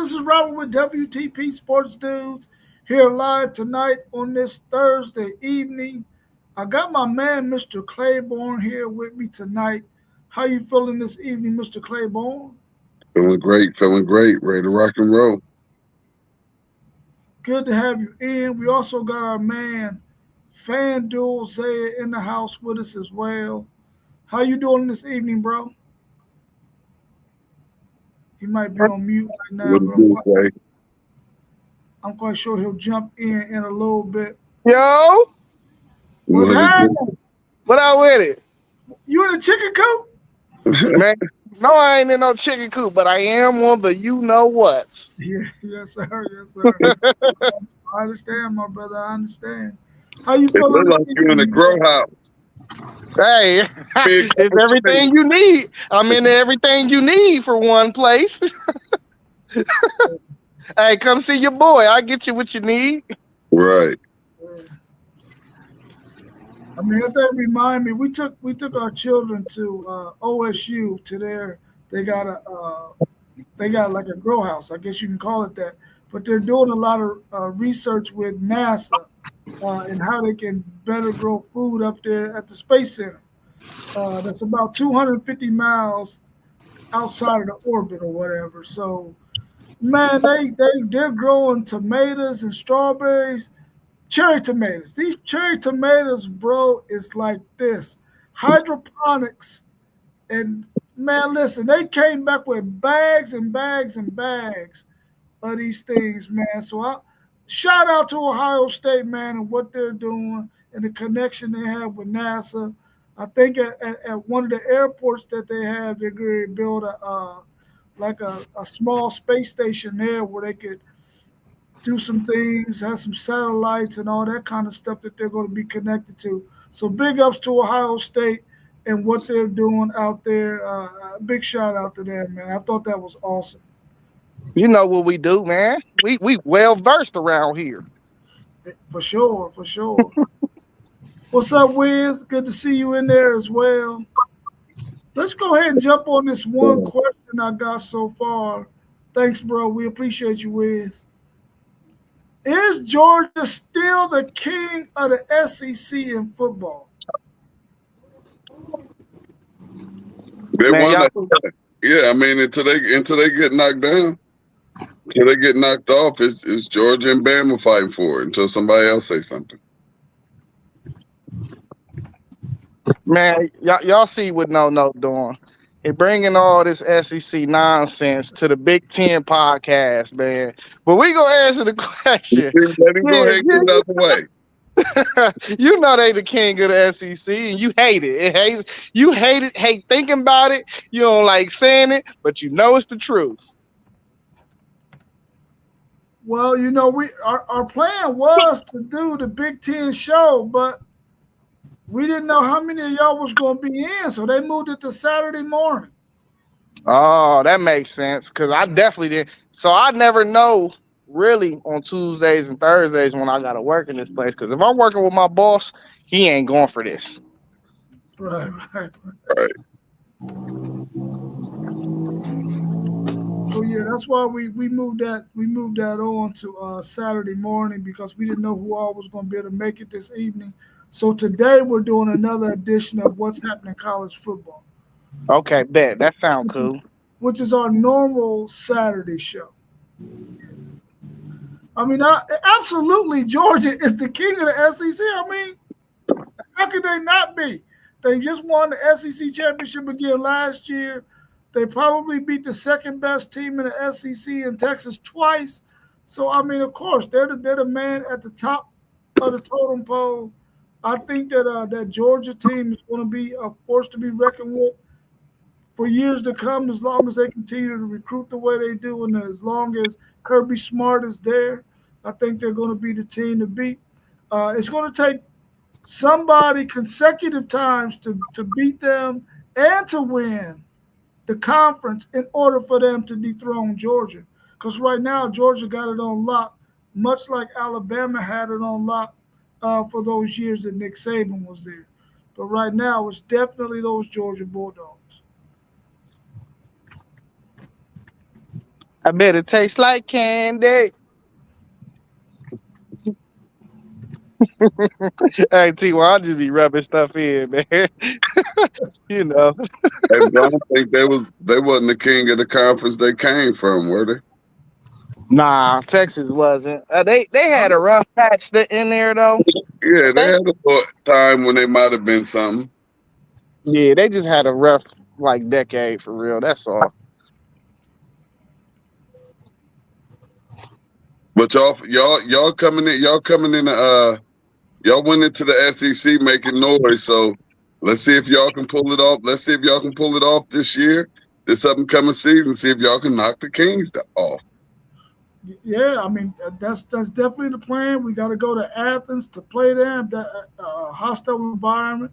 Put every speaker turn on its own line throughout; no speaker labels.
This is Robert with WTP Sports Dudes here live tonight on this Thursday evening. I got my man, Mr. Claiborne, here with me tonight. How you feeling this evening, Mr. Claiborne?
Feeling great, ready to rock and roll.
Good to have you in. We also got our man, FanDuel Zaya, in the house with us as well. How you doing this evening, bro? He might be on mute right now,
What
but
it do, Clay?
I'm quite sure he'll jump in a little bit.
Yo,
What's
What it
happening?
what I with it?
You in the chicken coop?
do?
Man, no, I ain't in no chicken coop, but I am on the you know what.
Yeah, yes, sir. Yes, sir. I understand, my brother. I understand. How you
It
feeling
look
this
like you in a
evening,
grow
bro?
house.
Hey,
Big cup
it's
of
everything you need. I'm in everything you need for one place. Hey, come see your boy. I'll get you what you need.
Right.
Yeah. I mean, that remind me. We took our children to OSU to their. They got a they got like a grow house. I guess you can call it that. But they're doing a lot of research with NASA and how they can better grow food up there at the Space Center. That's about 250 miles outside of the orbit or whatever. So man, they're growing tomatoes and strawberries, cherry tomatoes. These cherry tomatoes, bro, is like this hydroponics. And man, listen, they came back with bags and bags and bags of these things, man. So I shout out to Ohio State, man, and what they're doing and the connection they have with NASA. I think at one of the airports that they have, they're going to build a small space station there where they could do some things, have some satellites and all that kind of stuff that they're going to be connected to. So big ups to Ohio State and what they're doing out there. Big shout out to them, man. I thought that was awesome.
You know what we do, man. We well versed around here.
For sure, for sure. What's up, Wiz? Good to see you in there as well. Let's go ahead and jump on this one question I got so far. Thanks, bro. We appreciate you, Wiz. Is Georgia still the king of the SEC in football?
They
Man,
won
y'all
that. Yeah, I mean until they get knocked down, until they get knocked off, it's Georgia and Bama fighting for it until somebody else say something.
y'all see what no doing. He bringing all this SEC nonsense to the Big Ten podcast, man. But we gonna answer the question.
Let him go
Yeah,
ahead and get it out the way.
you know they the king of the SEC, and you hate it. You hate thinking about it. You don't like saying it, but you know it's the truth.
Well, our plan was to do the Big Ten show, but we didn't know how many of y'all was going to be in, so they moved it to Saturday morning.
Oh, that makes sense. Cause I definitely did. So I never know really on Tuesdays and Thursdays when I gotta work in this place. Cause if I'm working with my boss, he ain't going for this.
Right, right.
Right.
So yeah, that's why we moved that on to Saturday morning because we didn't know who all was going to be able to make it this evening. So today we're doing another edition of What's Happening in College Football,
Okay, bet. That sound
which is
cool.
which is our normal Saturday show. I mean, absolutely, Georgia is the king of the SEC. I mean, how could they not be? They just won the SEC championship again last year. They probably beat the second best team in the SEC in Texas twice. So I mean, of course, they're the man at the top of the totem pole. I think that Georgia team is going to be a force to be reckoned with for years to come, as long as they continue to recruit the way they do, and as long as Kirby Smart is there. I think they're going to be the team to beat. It's going to take somebody consecutive times to beat them and to win the conference in order for them to dethrone Georgia. Because right now, Georgia got it on lock, much like Alabama had it on lock for those years that Nick Saban was there. But right now, it's definitely those Georgia Bulldogs.
I bet it tastes like candy. Hey, T, I'll just be rubbing stuff in, man. You know.
Hey, but I don't think they wasn't the king of the conference they came from, were they?
Nah, Texas wasn't. They had a rough patch in there though.
Yeah, they
They
had a little time when they might have been something.
Yeah, they just had a rough like decade for real. That's all.
But y'all coming in, y'all went into the SEC making noise. So let's see if y'all can pull it off. Let's see if y'all can pull it off this year, this upcoming season. See if y'all can knock the Kings off.
Yeah, I mean that's definitely the plan. We got to go to Athens to play them. That hostile environment.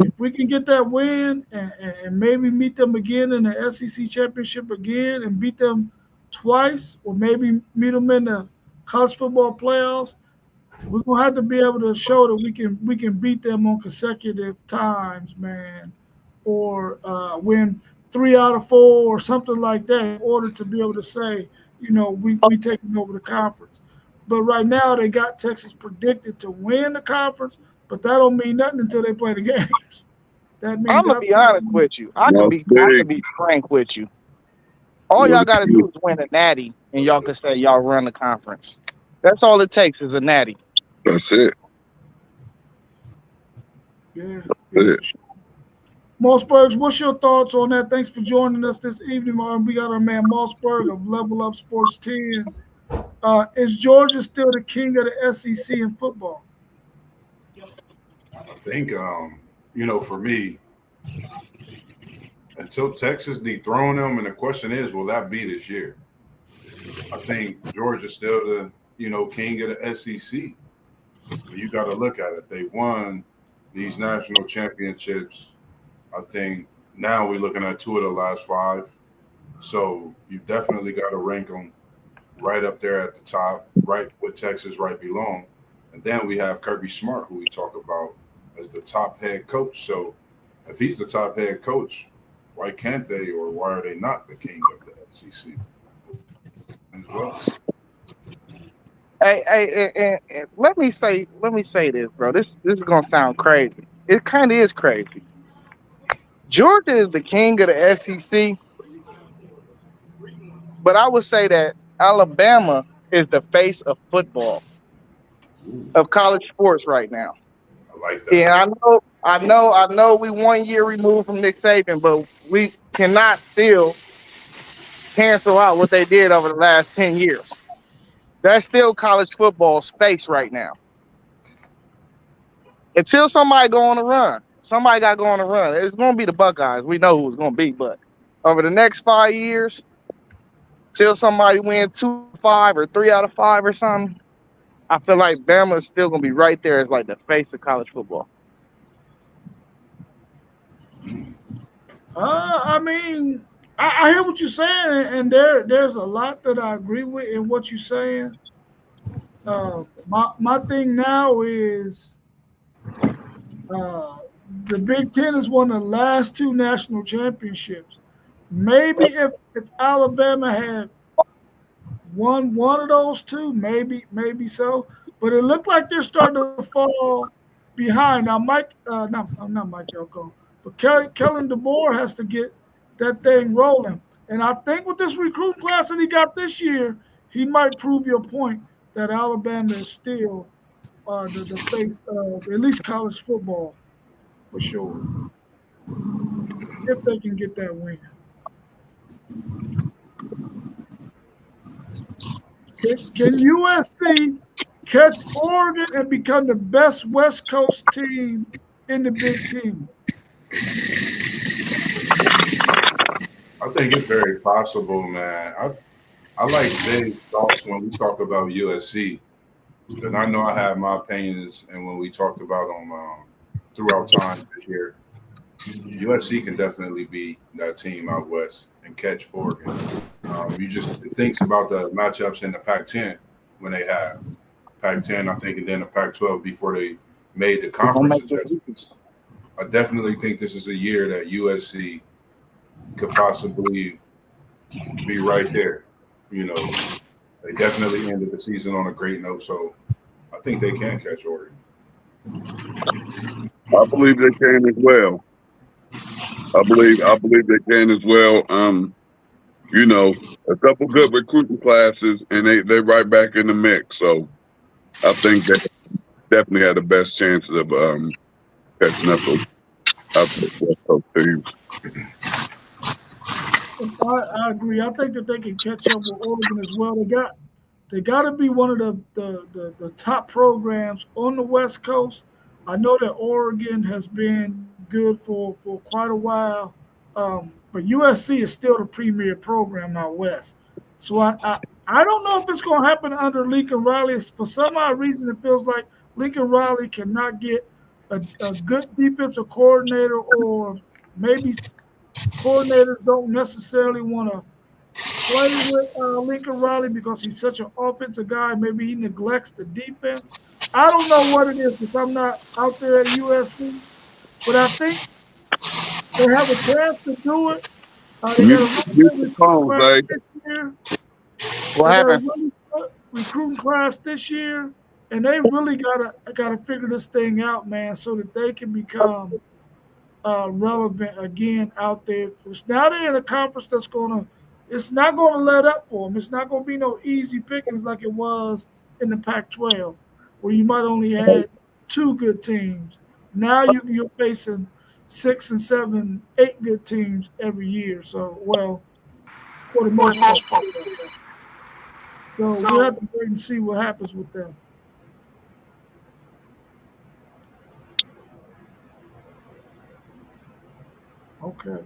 If we can get that win and maybe meet them again in the SEC championship again and beat them twice, or maybe meet them in the college football playoffs, we're gonna have to be able to show that we can beat them on consecutive times, man, or win 3 out of 4 or something like that in order to be able to say, we taking over the conference. But right now they got Texas predicted to win the conference, but that don't mean nothing until they play the games. That means
I'm gonna be honest with you. I
That's
can
big.
be frank with you. All
What
y'all
do
gotta
you-
do is win a natty, and y'all can say y'all run the conference. That's all it takes is a natty.
That's it.
Yeah.
Yeah.
Mossbergs, what's your thoughts on that? Thanks for joining us this evening, Martin. We got our man Mossberg of Level Up Sports 10. Is Georgia still the king of the SEC in football?
I think, for me, until Texas dethrone them, and the question is, will that be this year? I think Georgia's still the, king of the SEC. But you got to look at it. They've won these national championships. I think now we're looking at 2 of the last 5. So you definitely got to rank them right up there at the top, right where Texas right belong. And then we have Kirby Smart, who we talk about as the top head coach. So if he's the top head coach, why can't they, or why are they not the king of the SEC as well?
Hey, let me say this, bro. This is gonna sound crazy. It kind of is crazy. Georgia is the king of the SEC, but I would say that Alabama is the face of football, of college sports right now.
I like that.
Yeah, I know. We 1 year removed from Nick Saban, but we cannot still cancel out what they did over the last 10 years. That's still college football space right now. Until somebody go on a run, somebody got to go on a run. It's going to be the Buckeyes. We know who it's going to be, but over the next 5 years, till somebody win 2-5 or 3 out of 5 or something, I feel like Bama is still going to be right there as like the face of college football.
I mean, I hear what you're saying, and there's a lot that I agree with in what you're saying. My thing now is the Big Ten has won the last 2 national championships. Maybe if Alabama had won one of those 2, maybe so. But it looked like they're starting to fall behind. Now, not Mike Elko, but Kellen DeBoer has to get that thing rolling. And I think with this recruiting class that he got this year, he might prove your point that Alabama is still the face of at least college football for sure, if they can get that win. Can USC catch Oregon and become the best West Coast team in the Big Ten?
I think it's very possible, man. I like Jay's thoughts when we talk about USC, and I know I have my opinions. And when we talked about them throughout time this year, USC can definitely be that team out west and catch Oregon. You just thinks about the matchups in the Pac-10 when they have Pac-10, I think, and then the Pac-12 before they made the conference adjustments. I definitely think this is a year that USC could possibly be right there. You know, they definitely ended the season on a great note, so I think they can catch Oregon.
I believe they can as well. I believe they can as well. You know, a couple good recruiting classes, and they right back in the mix. So I think they definitely had the best chances of catching up with out the West Coast teams.
I agree. I think that they can catch up with Oregon as well. They got to be one of the top programs on the West Coast. I know that Oregon has been good for quite a while, but USC is still the premier program out west. So I don't know if it's going to happen under Lincoln Riley. For some odd reason, it feels like Lincoln Riley cannot get a good defensive coordinator, or maybe coordinators don't necessarily want to play with Lincoln Riley because he's such an offensive guy. Maybe he neglects the defense. I don't know what it is because I'm not out there at USC, but I think they have a chance to do it. They got a really
Mute
good
the
recruiting
phones,
class
eh?
this year.
What
They got a
happened?
really good recruiting class this year, and they really gotta figure this thing out, man, so that they can become relevant again out there. Now they're in a conference that's it's not gonna let up for them. It's not gonna be no easy pickings like it was in the Pac-12, where you might only had two good teams. Now you're facing 6 and 7, 8 good teams every year. So, well, for the most part. So we'll have to wait and see what happens with them. Okay.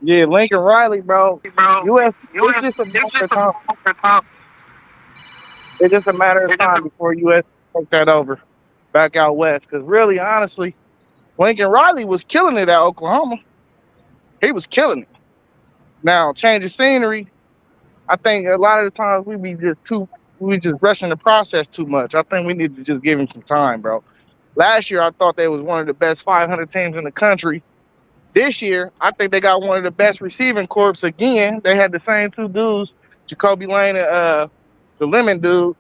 Yeah, Lincoln Riley, bro. US, it's just a matter of time. It's just a matter of time before US take that over back out west. Because really, honestly, Lincoln Riley was killing it at Oklahoma. He was killing it. Now, change of scenery. I think a lot of the times we just rushing the process too much. I think we need to just give him some time, bro. Last year, I thought they was one of the best 500 teams in the country. This year, I think they got one of the best receiving corps again. They had the same two dudes, Jacoby Lane and the Lemon dude.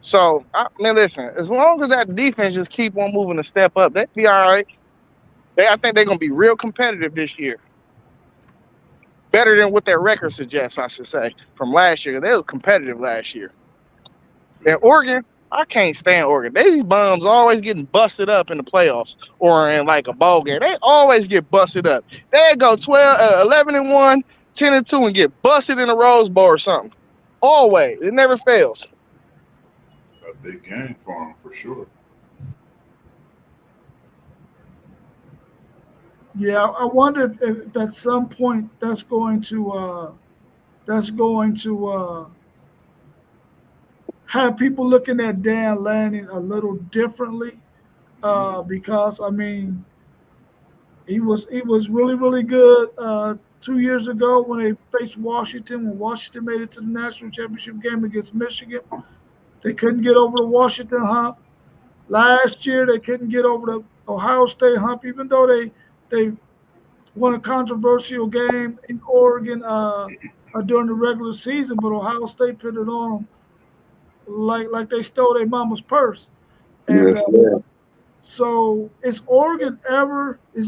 So, I mean, listen, as long as that defense just keep on moving a step up, they'd be all right. I think they're gonna be real competitive this year. Better than what their record suggests, I should say, from last year. They was competitive last year. And Oregon, I can't stand Oregon. These bums always getting busted up in the playoffs or in like a bowl game. They always get busted up. They go 11-1, 10-2, and get busted in a Rose Bowl or something. Always. It never fails.
A big game for them for sure.
Yeah, I wonder if at some point that's going to have people looking at Dan Lanning a little differently, because I mean he was really good 2 years ago when they faced Washington. When Washington made it to the national championship game against Michigan, they couldn't get over the Washington hump. Last year they couldn't get over the Ohio State hump, even though they won a controversial game in Oregon during the regular season, but Ohio State put it on them like they stole their mama's purse. And
Yes, sir.
so is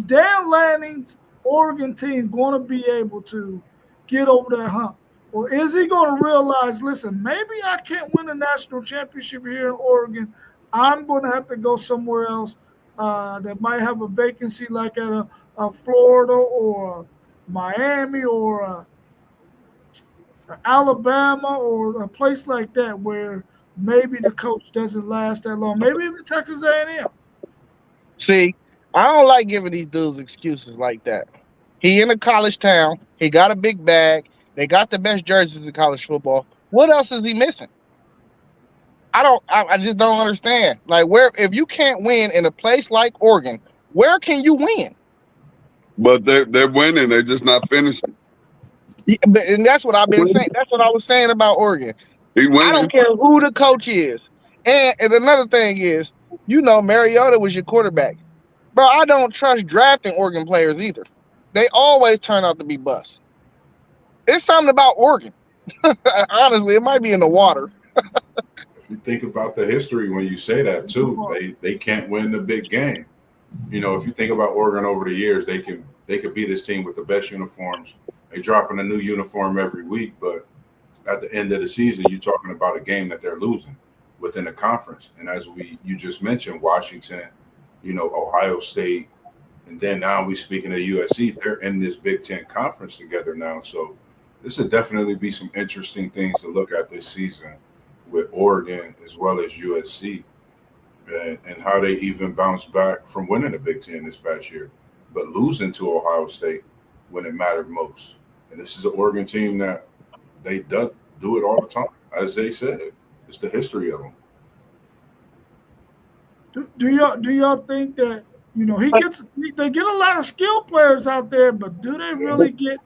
Dan Lanning's Oregon team going to be able to get over that hump? Or is he going to realize, listen, maybe I can't win a national championship here in Oregon. I'm going to have to go somewhere else that might have a vacancy, like at a Florida or Miami or Alabama or a place like that where maybe the coach doesn't last that long. Maybe even Texas A&M.
See, I don't like giving these dudes excuses like that. He in a college town. He got a big bag. They got the best jerseys in college football. What else is he missing? I just don't understand. Like, where, if you can't win in a place like Oregon, where can you win?
But they're winning. They're just not finishing.
Yeah, and that's what I've been saying. That's what I was saying about Oregon.
He
I
winning.
don't care who the coach is. And another thing is, Mariota was your quarterback. Bro, I don't trust drafting Oregon players either. They always turn out to be busts. It's something about Oregon. Honestly, it might be in the water.
If you think about the history when you say that too, they can't win the big game. You know, if you think about Oregon over the years, they could beat this team with the best uniforms. They dropping a new uniform every week, but at the end of the season, you're talking about a game that they're losing within the conference. And as you just mentioned, Washington, you know, Ohio State, and then now we speaking of USC, they're in this Big Ten conference together now. So this would definitely be some interesting things to look at this season with Oregon as well as USC, and how they even bounced back from winning the Big Ten this past year, but losing to Ohio State when it mattered most. And this is an Oregon team that they do it all the time. As they said, it's the history of them.
Do y'all think that, you know, they get a lot of skilled players out there, but do they really get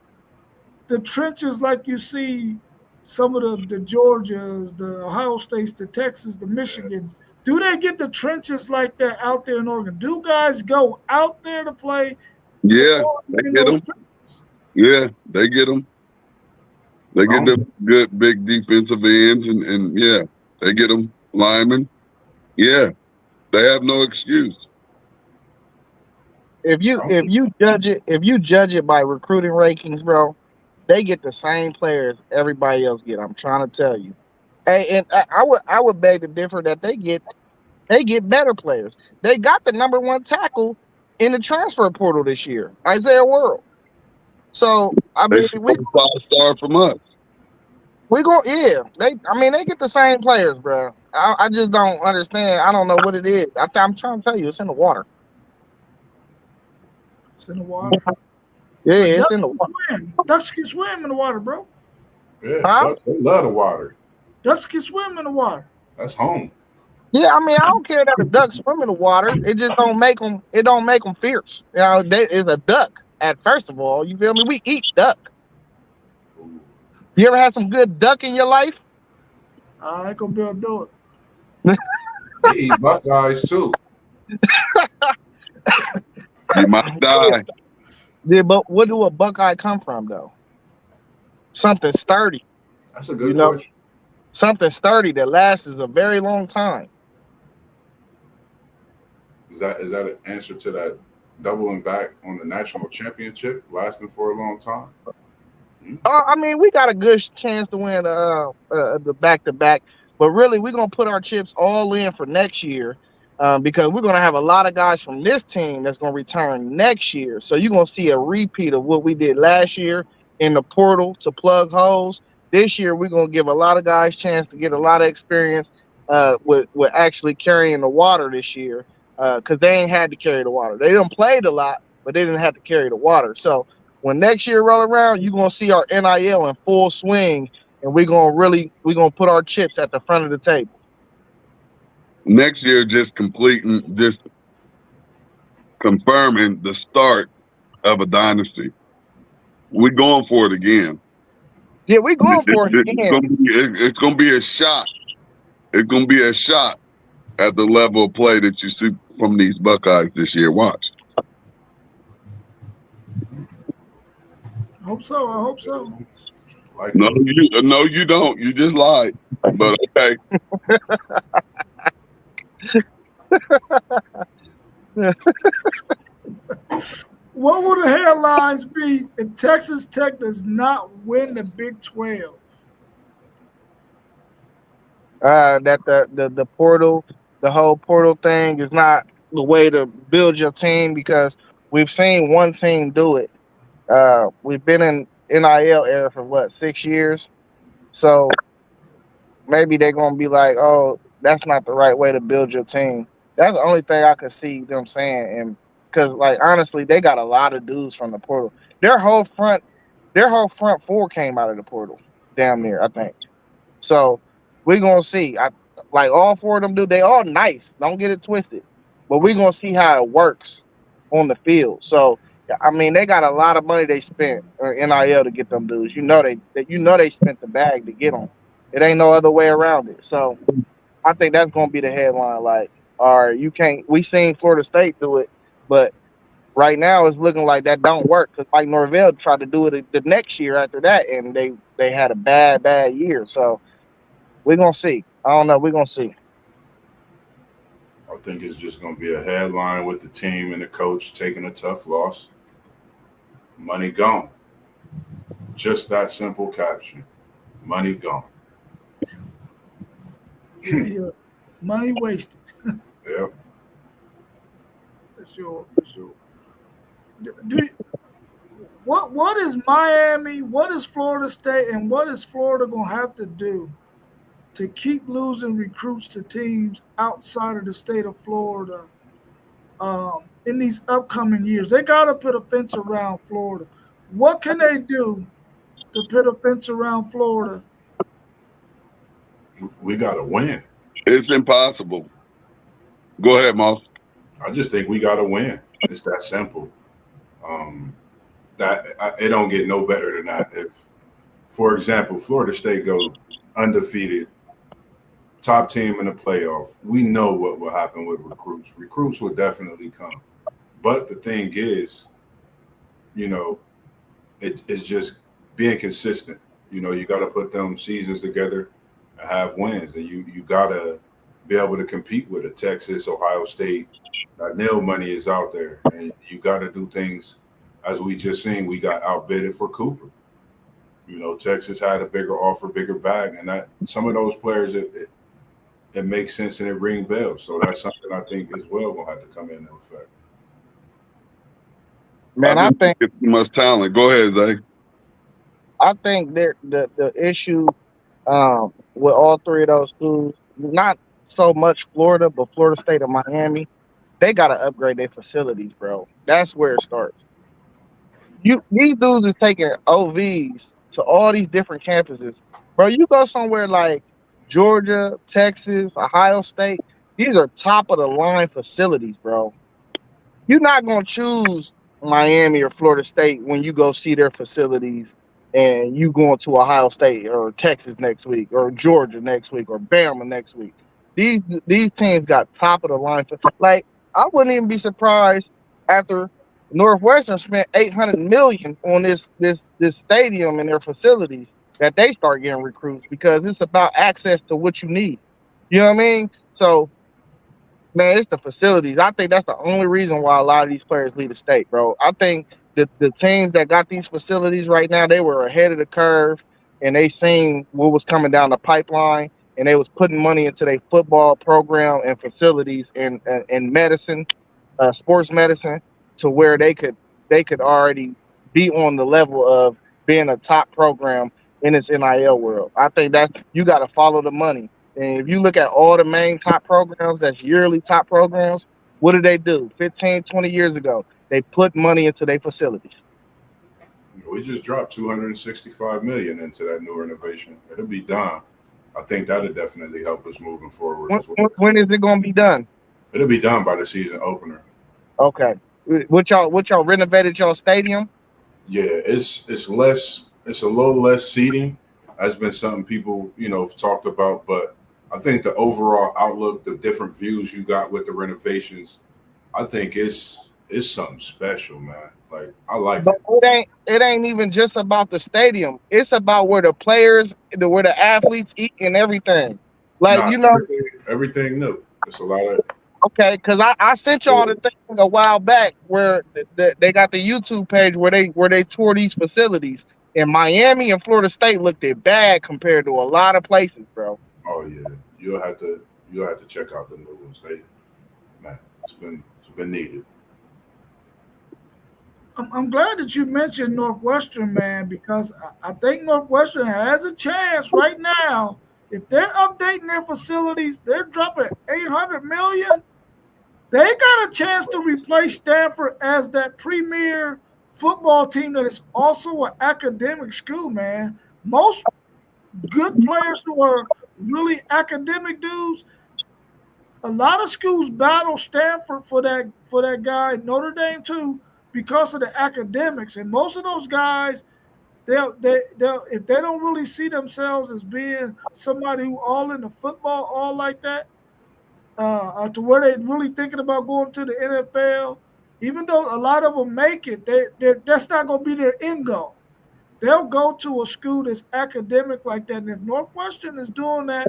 the trenches like you see some of the Georgias, the Ohio States, the Texas, the Michigans? Do they get the trenches like that out there in Oregon? Do guys go out there to play?
Yeah, they get them. Yeah, they get them. They get them good, big defensive ends, and yeah, they get them linemen. Yeah, they have no excuse.
If you judge it by recruiting rankings, bro, they get the same players everybody else get. I'm trying to tell you. Hey, and I would beg to differ that they get better players. They got the number one tackle in the transfer portal this year, Isaiah World. So I mean,
we 5-star from us.
They get the same players, bro. I just don't understand. I don't know what it is. I'm trying to tell you, it's in the water.
It's in the water.
Yeah, it's in the water.
Ducks can swim in the water, bro.
Yeah, Ducks, they love the water.
Ducks can swim in the water.
That's home.
Yeah, I mean, I don't care that the ducks swim in the water. It just don't make them. It don't make them fierce. You know, it's a duck. At first of all, you feel me? We eat duck. You ever had some good duck in your life?
I ain't gonna be able to do it.
They eat Buckeyes too.
You might die.
Yeah, but where do a Buckeye come from, though? Something sturdy.
That's a good question.
Something sturdy that lasts a very long time.
Is that an answer to that doubling back on the national championship, lasting for a long time?
I mean, we got a good chance to win the back-to-back, but really, we're gonna put our chips all in for next year because we're gonna have a lot of guys from this team that's gonna return next year. So you're gonna see a repeat of what we did last year in the portal to plug holes. This year, we're gonna give a lot of guys chance to get a lot of experience with actually carrying the water this year because they ain't had to carry the water. They done played a lot, but they didn't have to carry the water. So when next year roll around, you're gonna see our NIL in full swing, and we're gonna put our chips at the front of the table.
Next year, just confirming the start of a dynasty. We're going for it again.
Yeah, we're going for it again.
It's gonna be a shot. It's gonna be a shot at the level of play that you see from these Buckeyes this year. Watch.
I hope so.
No, you don't. You just lied. But okay.
What would the headlines be if Texas Tech does not win the Big 12?
That the portal, the whole portal thing is not the way to build your team because we've seen one team do it. We've been in NIL era for 6 years, so maybe they're gonna be like, "Oh, that's not the right way to build your team." That's the only thing I could see them saying, and because honestly, they got a lot of dudes from the portal. Their whole front four came out of the portal, damn near, I think. So we're gonna see. All four of them do. They all nice. Don't get it twisted, but we're gonna see how it works on the field. So. I mean, they got a lot of money they spent NIL to get them dudes. They spent the bag to get them. It ain't no other way around it. So I think that's gonna be the headline. All right, you can't. We seen Florida State do it, but Right now, it's looking like that don't work because Mike Norvell tried to do it the next year after that, and they had a bad year. So we're gonna see. I don't know. We're gonna see.
I think it's just going to be a headline with the team and the coach taking a tough loss. Money gone. Just that simple caption. Money gone.
Yeah. Money wasted.
Yeah.
For sure. What is Miami? What is Florida State? And what is Florida gonna have to do to keep losing recruits to teams outside of the state of Florida in these upcoming years? They got to put a fence around Florida. What can they do to put a fence around Florida?
We got to win.
It's impossible. Go ahead, Moss.
I just think we got to win. It's that simple. It don't get no better than that. If, for example, Florida State goes undefeated, top team in the playoff, we know what will happen with recruits. Recruits will definitely come. But the thing is, it's just being consistent. You got to put them seasons together and have wins. And you got to be able to compete with a Texas, Ohio State. That nail money is out there. And you got to do things, as we just seen, we got outbidded for Cooper. Texas had a bigger offer, bigger bag. And that some of those players, it makes sense and it rings bells. So that's something I think as well will have to come into effect.
Man, I think
it's too much talent. Go ahead, Zay.
I think the issue with all three of those schools, not so much Florida, but Florida State and Miami, they gotta upgrade their facilities, bro. That's where it starts. These dudes is taking OVs to all these different campuses. Bro, you go somewhere like Georgia, Texas, Ohio State, these are top of the line facilities, bro. You're not gonna choose Miami or Florida State when you go see their facilities and you going to Ohio State or Texas next week or Georgia next week or Bama next week. These teams got top of the line. Like I wouldn't even be surprised after Northwestern spent $800 million on this stadium and their facilities that they start getting recruits because it's about access to what you need. You know what I mean? So man, it's the facilities. I think that's the only reason why a lot of these players leave the state, bro. I think the teams that got these facilities right now, they were ahead of the curve and they seen what was coming down the pipeline and they was putting money into their football program and facilities and medicine, sports medicine, to where they could already be on the level of being a top program in this NIL world. I think that you got to follow the money. And if you look at all the main top programs, that's yearly top programs, what did they do 15, 20 years ago? They put money into their facilities.
We just dropped $265 million into that new renovation. It'll be done. I think that'll definitely help us moving forward as well.
When is it going to be done?
It'll be done by the season opener.
Okay. What y'all renovated y'all stadium?
Yeah, it's less. It's a little less seating. That's been something people have talked about, but I think the overall outlook, the different views you got with the renovations, I think it's something special, man. Like I like
But
it.
it ain't even just about the stadium. It's about where the players, where the athletes eat and everything. Like
Everything new. It's a lot of.
Okay, because I sent y'all the thing a while back where they got the YouTube page where they tour these facilities. And Miami and Florida State looked at bad compared to a lot of places, bro.
Oh yeah, you'll have to check out the new ones. It's been needed.
I'm glad that you mentioned Northwestern, man, because I think Northwestern has a chance right now. If they're updating their facilities, they're dropping $800 million. They got a chance to replace Stanford as that premier football team that is also an academic school, man. Most good players who are really academic dudes, a lot of schools battle Stanford for that guy, Notre Dame too, because of the academics. And most of those guys, they'll if they don't really see themselves as being somebody who all into football, all like that, to where they're really thinking about going to the NFL, even though a lot of them make it, that's not going to be their end goal. They'll go to a school that's academic like that. And if Northwestern is doing that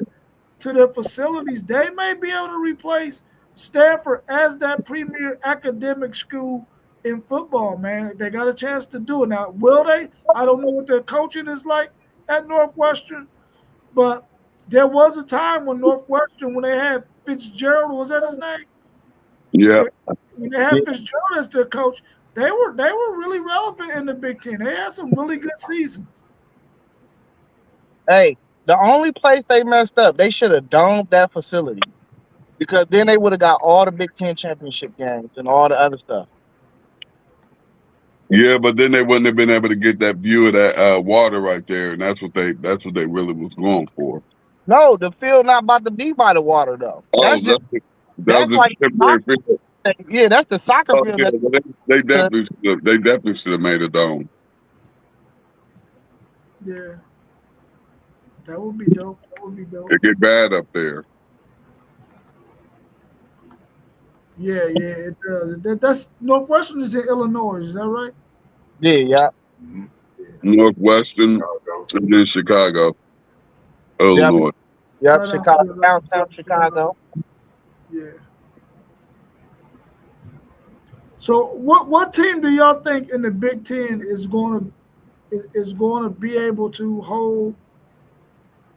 to their facilities, they may be able to replace Stanford as that premier academic school in football, man. They got a chance to do it. Now, will they? I don't know what their coaching is like at Northwestern, but there was a time when Northwestern, when they had Fitzgerald, was that his name?
Yeah.
When they had Fitzgerald as their coach, they were really relevant in the Big Ten. They had some really good seasons.
Hey, the only place they messed up, they should have domed that facility because then they would have got all the Big Ten championship games and all the other stuff.
Yeah, but then they wouldn't have been able to get that view of that water right there, and that's what they really was going for.
No, the field not about to be by the water though. That's just
that
that's
was
like
just temporary field.
yeah, that's the soccer
Oh,
field.
yeah, well, they definitely should have made a dome.
Yeah. That would be dope. That would be dope.
It get bad up there.
Yeah, it does. That's Northwestern is in Illinois, is that right?
Yeah.
Mhm.
Northwestern and then Chicago, Illinois.
Yep,
Right
Chicago,
out
downtown Chicago.
Yeah. So what team do y'all think in the Big Ten is going to be able to hold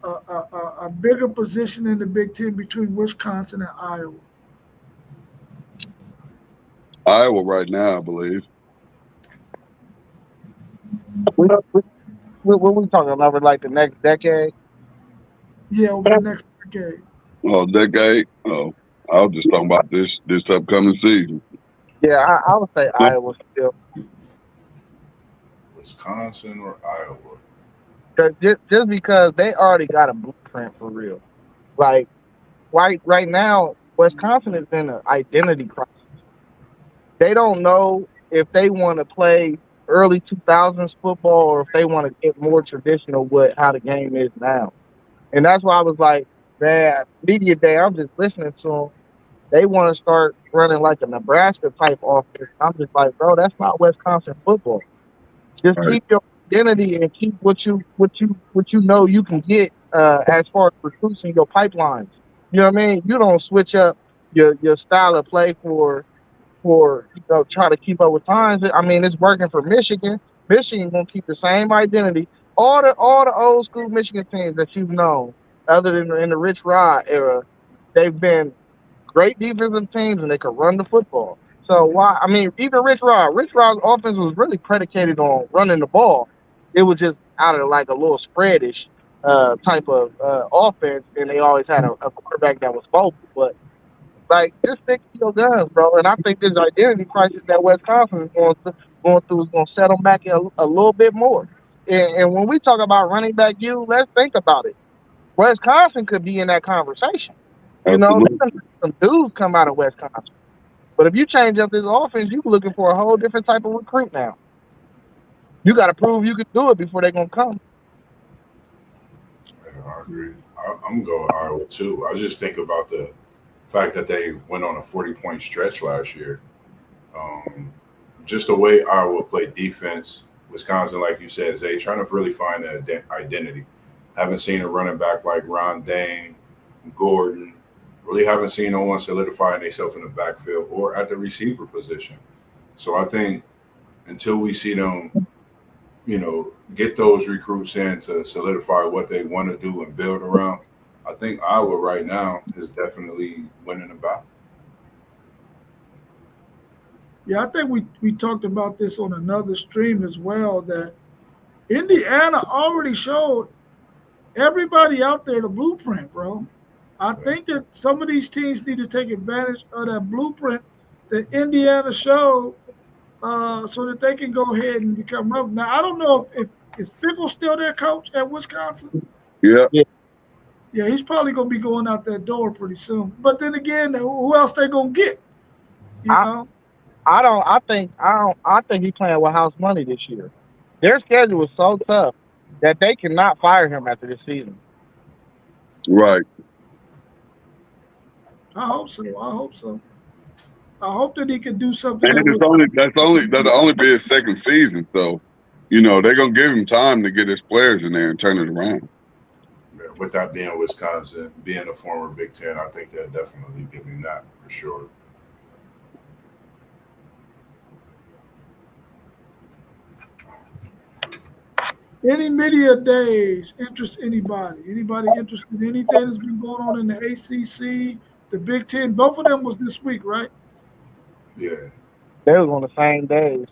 a bigger position in the Big Ten between Wisconsin and Iowa?
Iowa right now, I believe.
What we talking about over like the next decade?
Yeah, over the next decade.
Oh, decade. Oh, I was just talking about this upcoming season.
Yeah, I would say Iowa still.
Wisconsin or Iowa?
'Cause just because they already got a blueprint for real. Like right now, Wisconsin is in an identity crisis. They don't know if they want to play early 2000s football or if they want to get more traditional with how the game is now. And that's why I was like, man, media day, I'm just listening to them. They want to start running like a Nebraska type offense. I'm just like, bro, that's not Wisconsin football. Just
Right.
keep your identity and keep what you know you can get as far as recruits in your pipelines. You know what I mean? You don't switch up your style of play for try to keep up with times. I mean, it's working for Michigan. Michigan gonna keep the same identity. All the old school Michigan teams that you've known, other than in the Rich Rod era, they've been great defensive teams and they could run the football. So why? I mean, even Rich Rod's offense was really predicated on running the ball. It was just out of like a little spreadish type of offense, and they always had a quarterback that was vocal. But like, just stick to your guns, bro. And I think this identity crisis that Wisconsin is going through is going to settle back a little bit more. And when we talk about running back, let's think about it. Wisconsin could be in that conversation. You know,
Absolutely.
some dudes come out of Wisconsin. But if you change up this offense, you're looking for a whole different type of recruit now. You got to prove you can do it before they're going to come.
Yeah, I agree. I'm going Iowa too. I just think about the fact that they went on a 40-point stretch last year. Just the way Iowa played defense, Wisconsin, like you said, Zay, trying to really find an identity. Haven't seen a running back like Ron Dane, Gordon. Really haven't seen no one solidifying themselves in the backfield or at the receiver position. So I think until we see them, get those recruits in to solidify what they want to do and build around, I think Iowa right now is definitely winning the battle.
Yeah, I think we talked about this on another stream as well, that Indiana already showed everybody out there the blueprint, bro. I think that some of these teams need to take advantage of that blueprint that Indiana showed so that they can go ahead and become relevant. Now, I don't know if is Fickle still their coach at Wisconsin?
Yeah.
Yeah, he's probably going to be going out that door pretty soon. But then again, who else they going to get? You know?
I think he's playing with house money this year. Their schedule is so tough that they cannot fire him after this season.
Right.
I hope so. I hope that he can do something.
And that'll only be his second season, so they're gonna give him time to get his players in there and turn it around.
Yeah, with that being Wisconsin, being a former Big Ten, I think they'll definitely give him that for sure.
Any media days interest anybody? Anybody interested in anything that's been going on in the ACC, the Big Ten? Both of them was this week, right?
Yeah,
They was on the same days.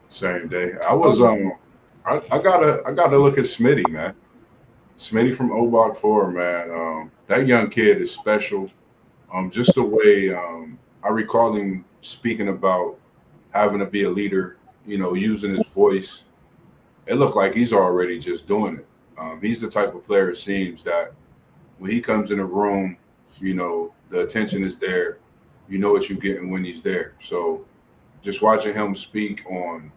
same day. I was I gotta look at Smitty, man. Smitty from Obach 4, man. That young kid is special. Just the way I recall him speaking about having to be a leader, using his voice. It looked like he's already just doing it. He's the type of player, it seems, that when he comes in a room, the attention is there. You know what you're getting when he's there. So just watching him speak on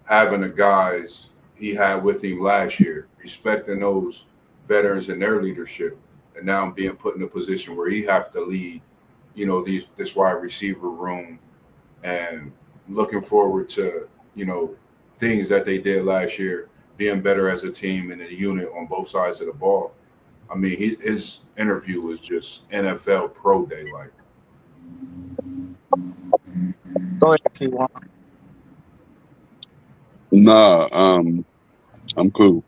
having the guys he had with him last year, respecting those veterans and their leadership, and now being put in a position where he have to lead, this wide receiver room, and looking forward to, things that they did last year, being better as a team and a unit on both sides of the ball. I mean, his interview was just NFL pro day like.
Go ahead, T1.
Nah, I'm cool.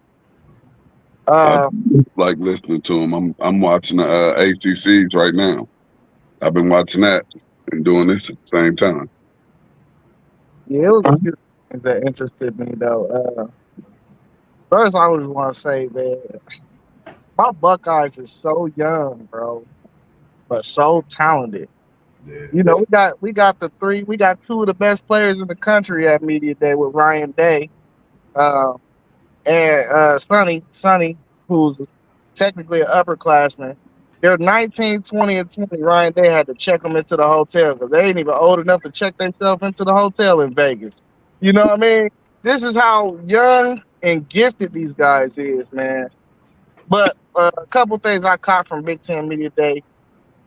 Uh,
Like listening to him. I'm watching the ACCs right now. I've been watching that and doing this at the same time.
yeah, it was a few things that interested me though. First, I would want to say, man, my Buckeyes is so young, bro, but so talented.
Yeah.
We got two of the best players in the country at media day with Ryan Day, and Sonny, who's technically an upperclassman. They're 19, 20, and 20. Ryan Day had to check them into the hotel because they ain't even old enough to check themselves into the hotel in Vegas. You know what I mean? This is how young and gifted these guys is, man. But a couple things I caught from Big Ten Media Day.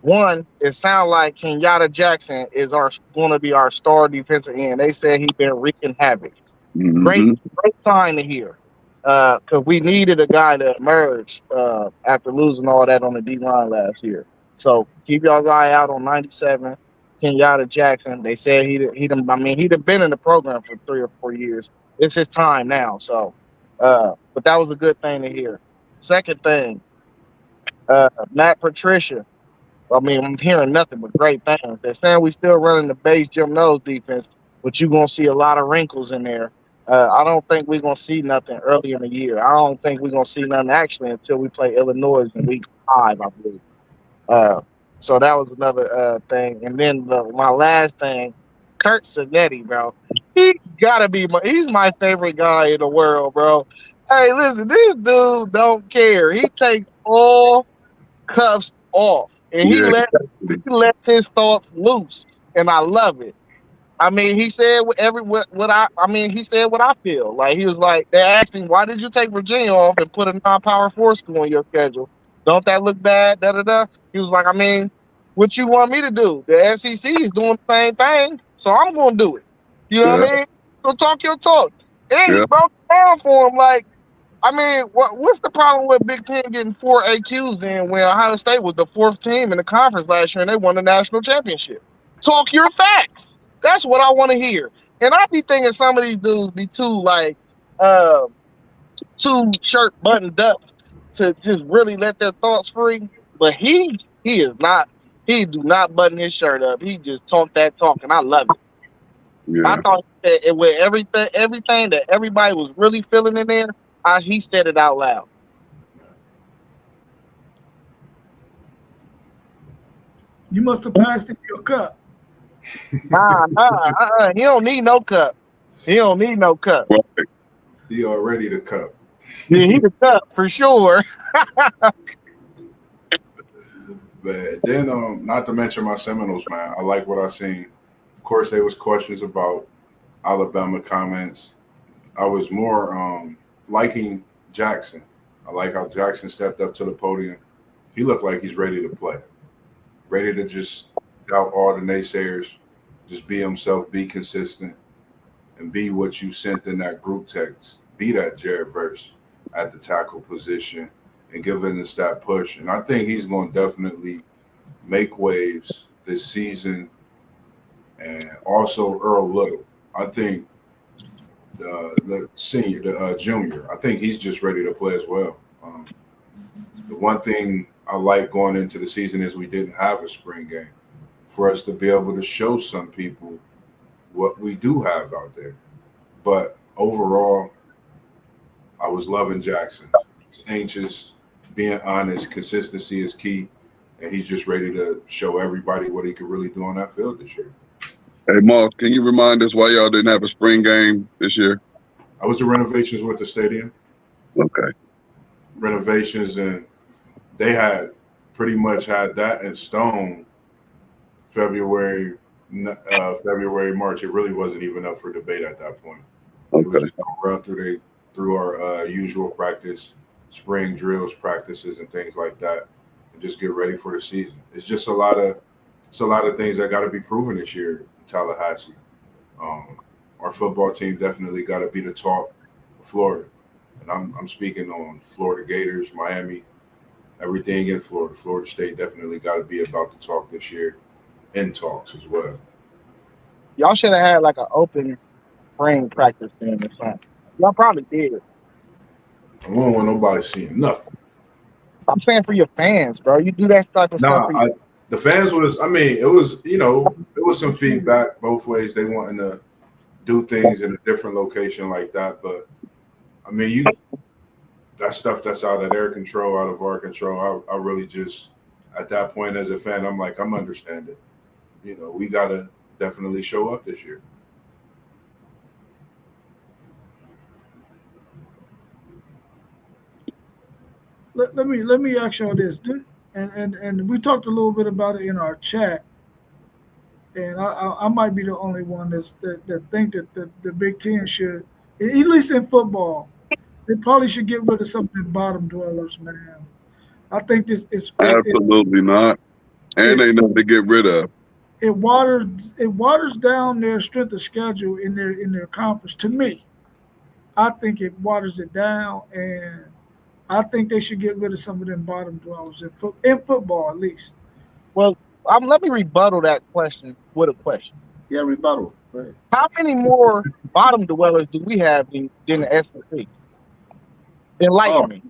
One, it sounds like Kenyatta Jackson is going to be our star defensive end. They said he's been wreaking havoc. Great sign to hear, because we needed a guy to emerge after losing all that on the D line last year. So keep y'all's eye out on 97, Kenyatta Jackson. They said he'd been in the program for 3 or 4 years. It's his time now. So, but that was a good thing to hear. Second thing, Matt Patricia. I'm hearing nothing but great things. They're saying we still running the base Jim Nose defense, but you're going to see a lot of wrinkles in there. I don't think we're going to see nothing early in the year. I don't think we're going to see nothing actually until we play Illinois in week 5, I believe. So that was another thing. And then my last thing, Kurt Sinetti, bro. He's my favorite guy in the world, bro. Hey, listen, this dude don't care. He takes all cuffs off. And he lets his thoughts loose, and I love it. He said he said what I feel. Like he was like, they asked him, why did you take Virginia off and put a non-power 4 school on your schedule? Don't that look bad? Da da da. He was like, what you want me to do? The SEC is doing the same thing, so I'm going to do it. You know what I mean? So talk your talk. And he broke it down for him like. What's the problem with Big Ten getting 4 AQs in when Ohio State was the 4th team in the conference last year and they won the national championship? Talk your facts. That's what I want to hear. And I be thinking some of these dudes be too shirt buttoned up to just really let their thoughts free. But he is not. He do not button his shirt up. He just talk that talk, and I love it.
Yeah.
I thought that with everything that everybody was really feeling in there. He said it out loud.
You must have passed him your cup.
Nah. He don't need no cup. He don't need no cup.
He already the cup.
Yeah, he the cup for sure.
But then, not to mention my Seminoles, man. I like what I seen. Of course, there was questions about Alabama comments. I was more liking Jackson. I like how Jackson stepped up to the podium. He looked like he's ready to play, ready to just out all the naysayers. Just be himself, be consistent, and be what you sent in that group text. Be that Jared Verse at the tackle position and giving us that push. And I think he's going to definitely make waves this season. And also Earl Little. I think the senior, the junior, I think he's just ready to play as well. The one thing I like going into the season is we didn't have a spring game for us to be able to show some people what we do have out there. But overall, I was loving Jackson. He's anxious, being honest, consistency is key, and he's just ready to show everybody what he could really do on that field this year.
Hey, Moss, can you remind us why y'all didn't have a spring game this year?
I was the renovations with the stadium.
Okay.
Renovations, and they had pretty much had that in stone February, March. It really wasn't even up for debate at that point. It was just gonna run through our usual practice, spring drills, practices, and things like that, and just get ready for the season. It's just a lot of things that got to be proven this year in Tallahassee. Our football team definitely got to be the talk of Florida, and I'm speaking on Florida Gators, Miami, everything in Florida. Florida State definitely got to be about the talk this year, in talks as well.
Y'all should have had like an open spring practice then or something. Y'all probably did.
I don't want nobody seeing nothing.
I'm saying for your fans, bro. You do that type of stuff.
The fans was, it was, it was some feedback both ways. They wanting to do things in a different location like that. But, that stuff that's out of their control, out of our control, I really just, at that point as a fan, I'm like, I'm understanding. We got to definitely show up this year.
Let me ask y'all this, and we talked a little bit about it in our chat, and I might be the only one that think that the Big Ten should, at least in football, they probably should get rid of some of the bottom dwellers, man. I think this is
absolutely not, and ain't nothing to get rid of.
It waters down their strength of schedule in their conference. To me, I think it waters it down, and I think they should get rid of some of them bottom dwellers in football, at least.
Well, let me rebuttal that question with a question.
Yeah, rebuttal.
How many more bottom dwellers do we have than the SEC? Enlighten me.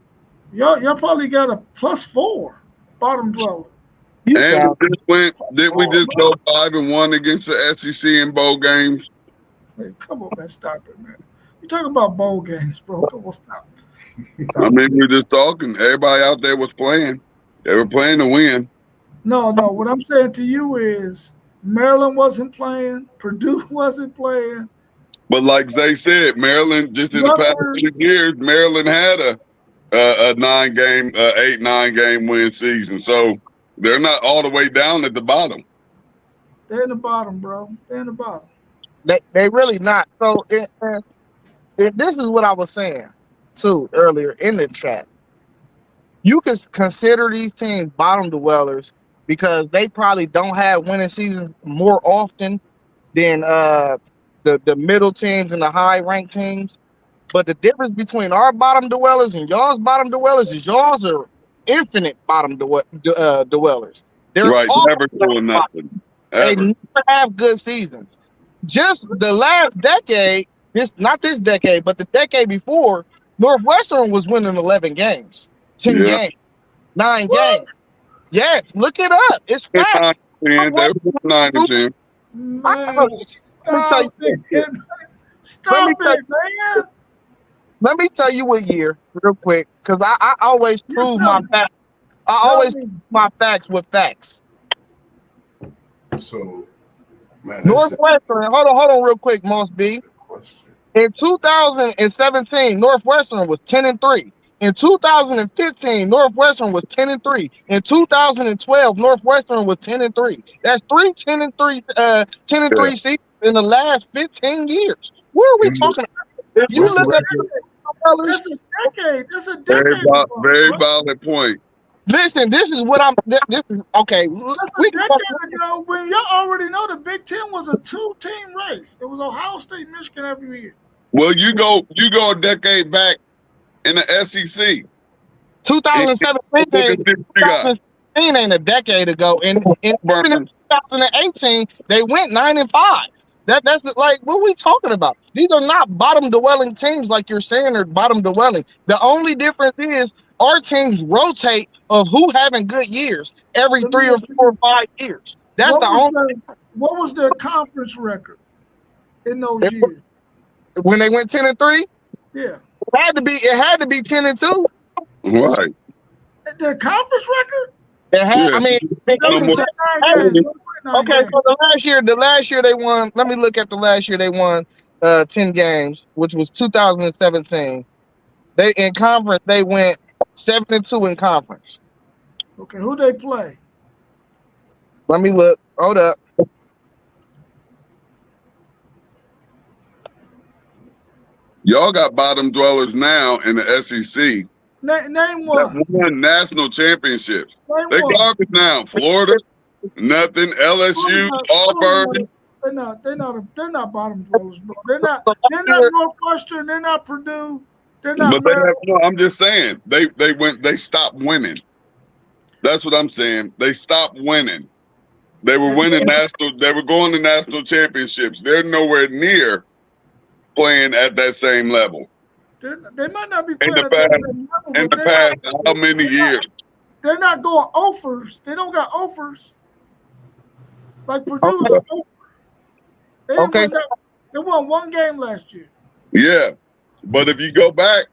Y'all probably got a +4 bottom dweller.
And did we just go 5-1 against the SEC in bowl games?
Hey, come on, man, stop it, man. You talking about bowl games, bro? Come on, stop.
We're just talking. Everybody out there was playing. They were playing to win.
No. What I'm saying to you is Maryland wasn't playing. Purdue wasn't playing.
But like Zay said, Maryland, just in the past 2 years, Maryland had a 8-9 game win season. So they're not all the way down at the bottom.
They're in the bottom, bro. They're in the bottom.
They really not. So this is what I was saying too earlier in the chat. You can consider these teams bottom dwellers because they probably don't have winning seasons more often than the middle teams and the high ranked teams. But the difference between our bottom dwellers and y'all's bottom dwellers is y'all's are infinite bottom dwellers. They're
right, never doing nothing.
They never have good seasons. Just the last decade, not this decade, but the decade before, Northwestern was winning 11 games, 10 games, 9 games. Yes, look it up. It's fact.
9-10.
Man, stop it, man.
Let me tell you what year, real quick, because I always prove my facts. I always prove my facts with facts.
So, man,
Northwestern, hold on real quick, Moss B. In 2017, Northwestern was 10-3. In 2015, Northwestern was 10-3. In 2012, Northwestern was 10-3. That's 3 10-3 seasons in the last 15 years. What are we talking about? If you look at
that's a decade. That's a decade.
Very valid point.
Listen, this is what I'm. This is okay.
That's
We
a decade ago when y'all already know the Big Ten was a 2-team race. It was Ohio State, Michigan every year.
Well, you go a decade back in the SEC.
2017
You got
ain't a decade ago, and in
Auburn.
2018 they went 9-5. That's like what we talking about. These are not bottom dwelling teams like you're saying are bottom dwelling. The only difference is our teams rotate of who having good years every
Let me
3 or
ask you
4 or
this.
5 years. That's the only
What was their conference record in those years?
when they went 10-3.
Yeah.
It had to be 10-2.
Right.
Their conference record?
It had,
Yeah.
I mean,
No more.
okay, so the last year they won. Let me look at the last year they won 10 games, which was 2017. They in conference they went 7-2 in conference.
Okay, who they play?
Let me look. Hold up.
Y'all got bottom dwellers now in the SEC.
Name one.
That won national championships.
Name
They
one.
garbage now. Florida, nothing. LSU, Auburn.
They're not bottom dwellers, bro. They're not Northwestern. They're not Purdue. They're not.
But I'm just saying they stopped winning. That's what I'm saying. They stopped winning. They were winning They were going to national championships. They're nowhere near playing at that same level.
They might not be
In
playing
the
at that same level.
In the past, how many years?
They're not going offers. They don't got offers. Like Purdue's an offer. They won one game last year.
Yeah. But if you go back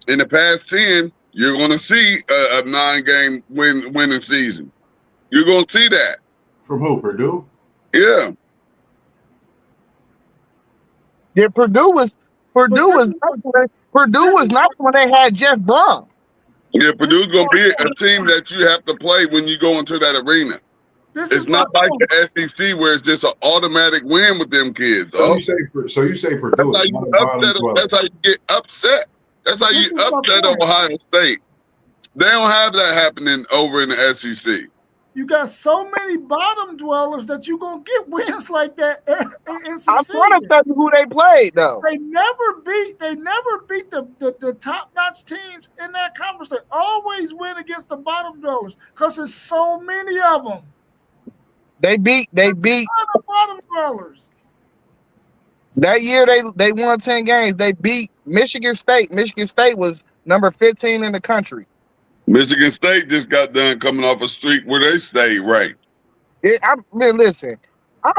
in the past 10, you're going to see a 9-game winning season. You're going to see that.
From who? Purdue?
Yeah.
Yeah, Purdue was not when they had Jeff Brom.
Yeah, Purdue's going to be a team that you have to play when you go into that arena. It's not like the SEC where it's just an automatic win with them kids.
So you say Purdue.
That's how you get upset. That's how you upset Ohio State. They don't have that happening over in the SEC.
You got so many bottom dwellers that you're going to get wins like that in some
I'm trying to tell you who they played, though.
They never beat the top-notch teams in that conference. They always win against the bottom dwellers because there's so many of them.
They beat
the bottom dwellers.
That year they won 10 games. They beat Michigan State. Michigan State was number 15 in the country.
Michigan State just got done coming off a streak where they stayed ranked.
Listen, I'm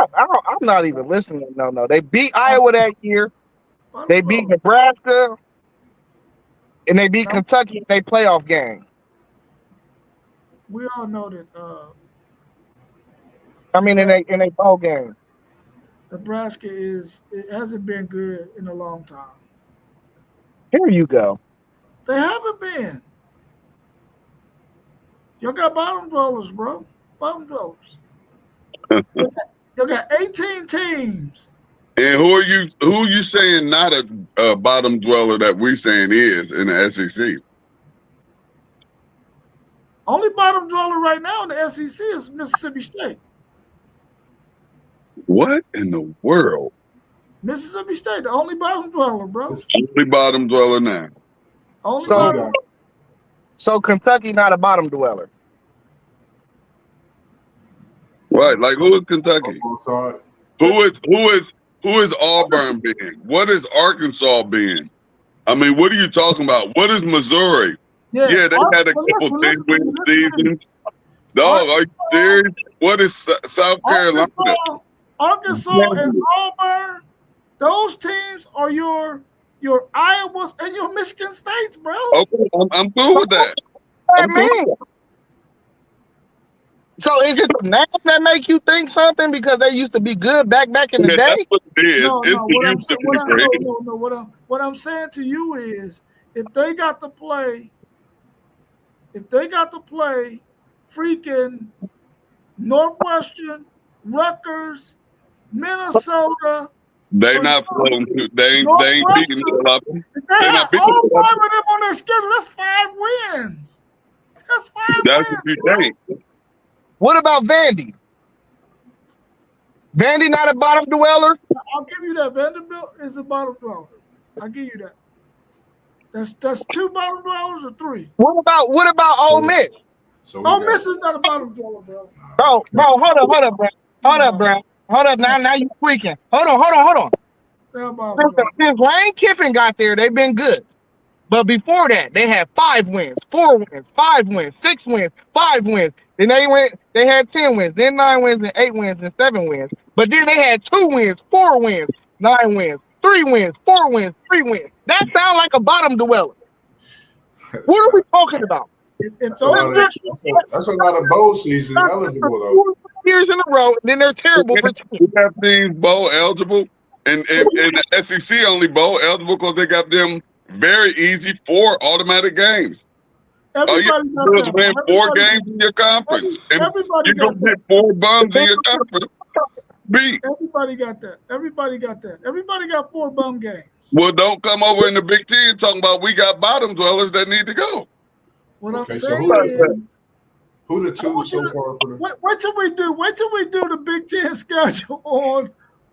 not even listening. No. They beat Iowa that year. They beat Nebraska, and they beat Kentucky in their playoff game.
We all know that.
In a bowl game.
Nebraska hasn't been good in a long time.
Here you go.
They haven't been. Y'all got bottom dwellers, bro. Bottom dwellers. Y'all got 18 teams.
And who are you saying not a bottom dweller that we saying is in the SEC?
Only bottom dweller right now in the SEC is Mississippi State.
What in the world?
Mississippi State, the only bottom dweller, bro.
Only bottom dweller now.
So Kentucky not a bottom dweller.
Right, like who is Kentucky? Who is Auburn being? What is Arkansas being? I mean, what are you talking about? What is Missouri? Yeah, they had a couple 10-win seasons. Dog, are you serious? What is South Carolina?
Arkansas and Auburn, those teams are your Iowas and your Michigan States, bro.
Okay, I'm cool with that.
So is it the name that make you think something because they used to be good back in the day?
That's what it is.
What I'm saying to you is if they got to play freaking Northwestern, Rutgers, Minnesota.
They not floating. They ain't beating them.
They have all 5 of them on their schedule. That's 5 wins. That's 5
That's
wins.
what you
bro.
think.
What about Vandy? Vandy not a bottom dweller?
I'll give you that. Vanderbilt is a bottom dweller. I'll give you that. That's 2 bottom dwellers or 3.
What about Ole Miss?
So we
Ole
got
Miss is not a bottom dweller, bro.
Bro, hold up, bro. Hold up now you freaking. Hold on.
They're a bottom dweller.
Since Lane Kiffin got there, they've been good. But before that, they had 5 wins, 4 wins, 5 wins, 6 wins, 5 wins. Then they had 10 wins, then 9 wins, and 8 wins, and 7 wins. But then they had 2 wins, 4 wins, 9 wins, 3 wins, 4 wins, 3 wins. That sounds like a bottom dweller. What are we talking about?
If
that's a lot of bowl seasons eligible though.
4 years in a row, and then they're terrible for 2.
We have teams bowl eligible, and the SEC only bowl eligible because they got them very easy 4 automatic games. All you have to do is win 4 games in your conference, and you're going to hit 4 bums in your conference.
Everybody got that. Everybody got 4 bum games.
Well, don't come over in the Big Ten talking about we got bottom dwellers that need to go.
What
Okay,
I'm
so
saying is,
who the 2 so far for the?
wait till we do the Big Ten schedule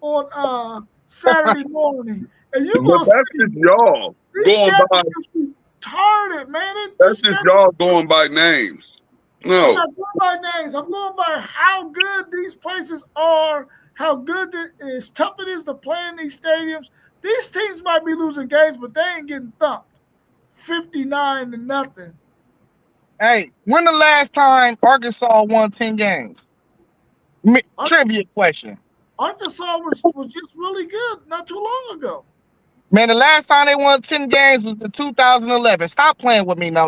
on Saturday morning, and you
But
gonna
that's
see
just y'all
these
going by.
schedules retarded, man.
That's just y'all going by names.
I'm
No,
not going by names. I'm going by how good these places are, how good it is, tough it is to play in these stadiums. These teams might be losing games, but they ain't getting thumped 59-0.
Hey, when the last time Arkansas won 10 games? Trivia question.
Arkansas was just really good not too long ago.
Man, the last time they won 10 games was in 2011. Stop playing with me, no.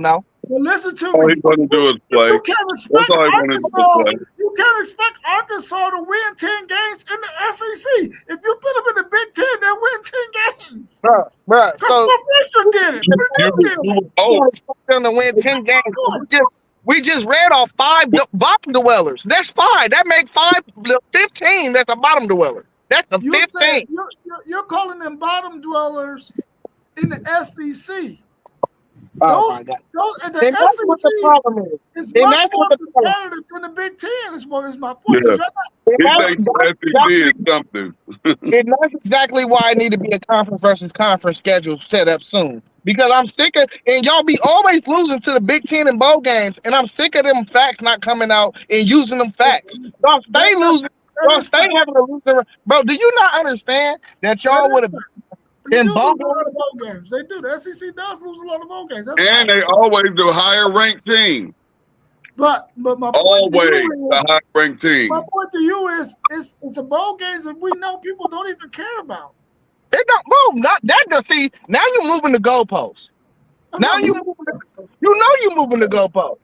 Well, listen to
all
me.
he's going to do is play.
You can't expect
That's all he's going to do is
Arkansas.
play.
You can't expect Arkansas to win 10 games in the SEC. If you put them in the Big Ten, they'll win 10 games.
Bruh, so
Northwestern did it. Purdue did it.
you expect them to win 10 games. We just read off 5 bottom dwellers. That's 5. That makes 15. That's a bottom dweller. That's a 15.
You're calling them bottom dwellers in the SEC.
Oh my God.
The
And that's what the problem
is
And
much
that's
more
what the problem
competitive than the Big Ten. Is my point.
Yeah. He
That's
thinks the SEC is something.
And that's exactly why I need to be a conference versus conference schedule set up soon. Because I'm sick of, and y'all be always losing to the Big Ten and bowl games, and I'm sick of them facts not coming out and using them facts. Y'all stay losing. Y'all stay having a loser. Bro, do you not understand that y'all would have
They
been
do lose
bowl
a lot of bowl games. They do. The SEC does lose a lot of bowl games. That's
And they always the higher ranked team.
But my point
Always
to you
the higher ranked team.
my point to you is it's a bowl games that we know people don't even care about.
It don't move. Not that. See, now you're moving the goalposts. Now you know you're moving the goalposts.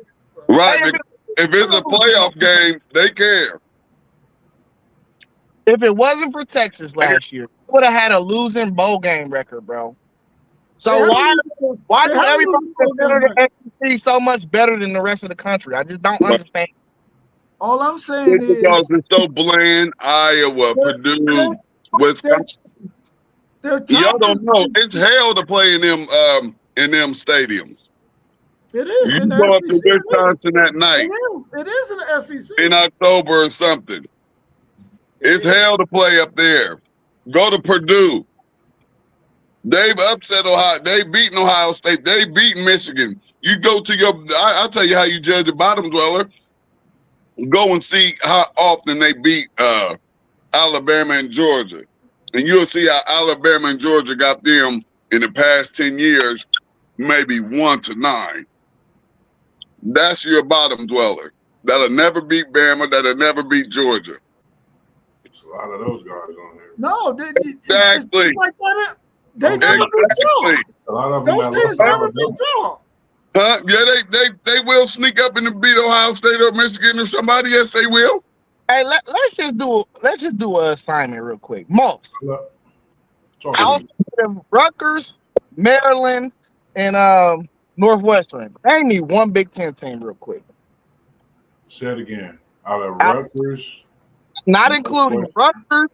Right.
Hey,
If it's a playoff game, they care.
If it wasn't for Texas last year, would have had a losing bowl game record, bro. So why do everybody consider the SEC so much better than the rest of the country? I just don't understand.
All I'm saying
It's because
is
it's so bland. Iowa, Purdue, Wisconsin. Y'all don't know. It's hell to play in them stadiums.
It is.
You
in the
go up to
SEC,
Wisconsin at night
It is in the SEC.
in October or something. It's hell to play up there. Go to Purdue. They've upset Ohio. They've beaten Ohio State. They've beaten Michigan. You go to I'll tell you how you judge a bottom dweller. Go and see how often they beat Alabama and Georgia. And you'll see how Alabama and Georgia got them in the past 10 years, maybe 1-9. That's your bottom dweller. That'll never beat Bama. That'll never beat Georgia.
It's a lot of those guys on there.
No,
Exactly.
Like that. They never been drawn.
A lot of them.
Those teams never been drawn.
Huh? Yeah, they will sneak up and beat Ohio State or Michigan or somebody. Yes, they will.
Hey, let's just do an assignment real quick. Most Rutgers, Maryland, and Northwestern. Name me one Big Ten team real quick.
Say it again. Out of Rutgers,
not including Rutgers,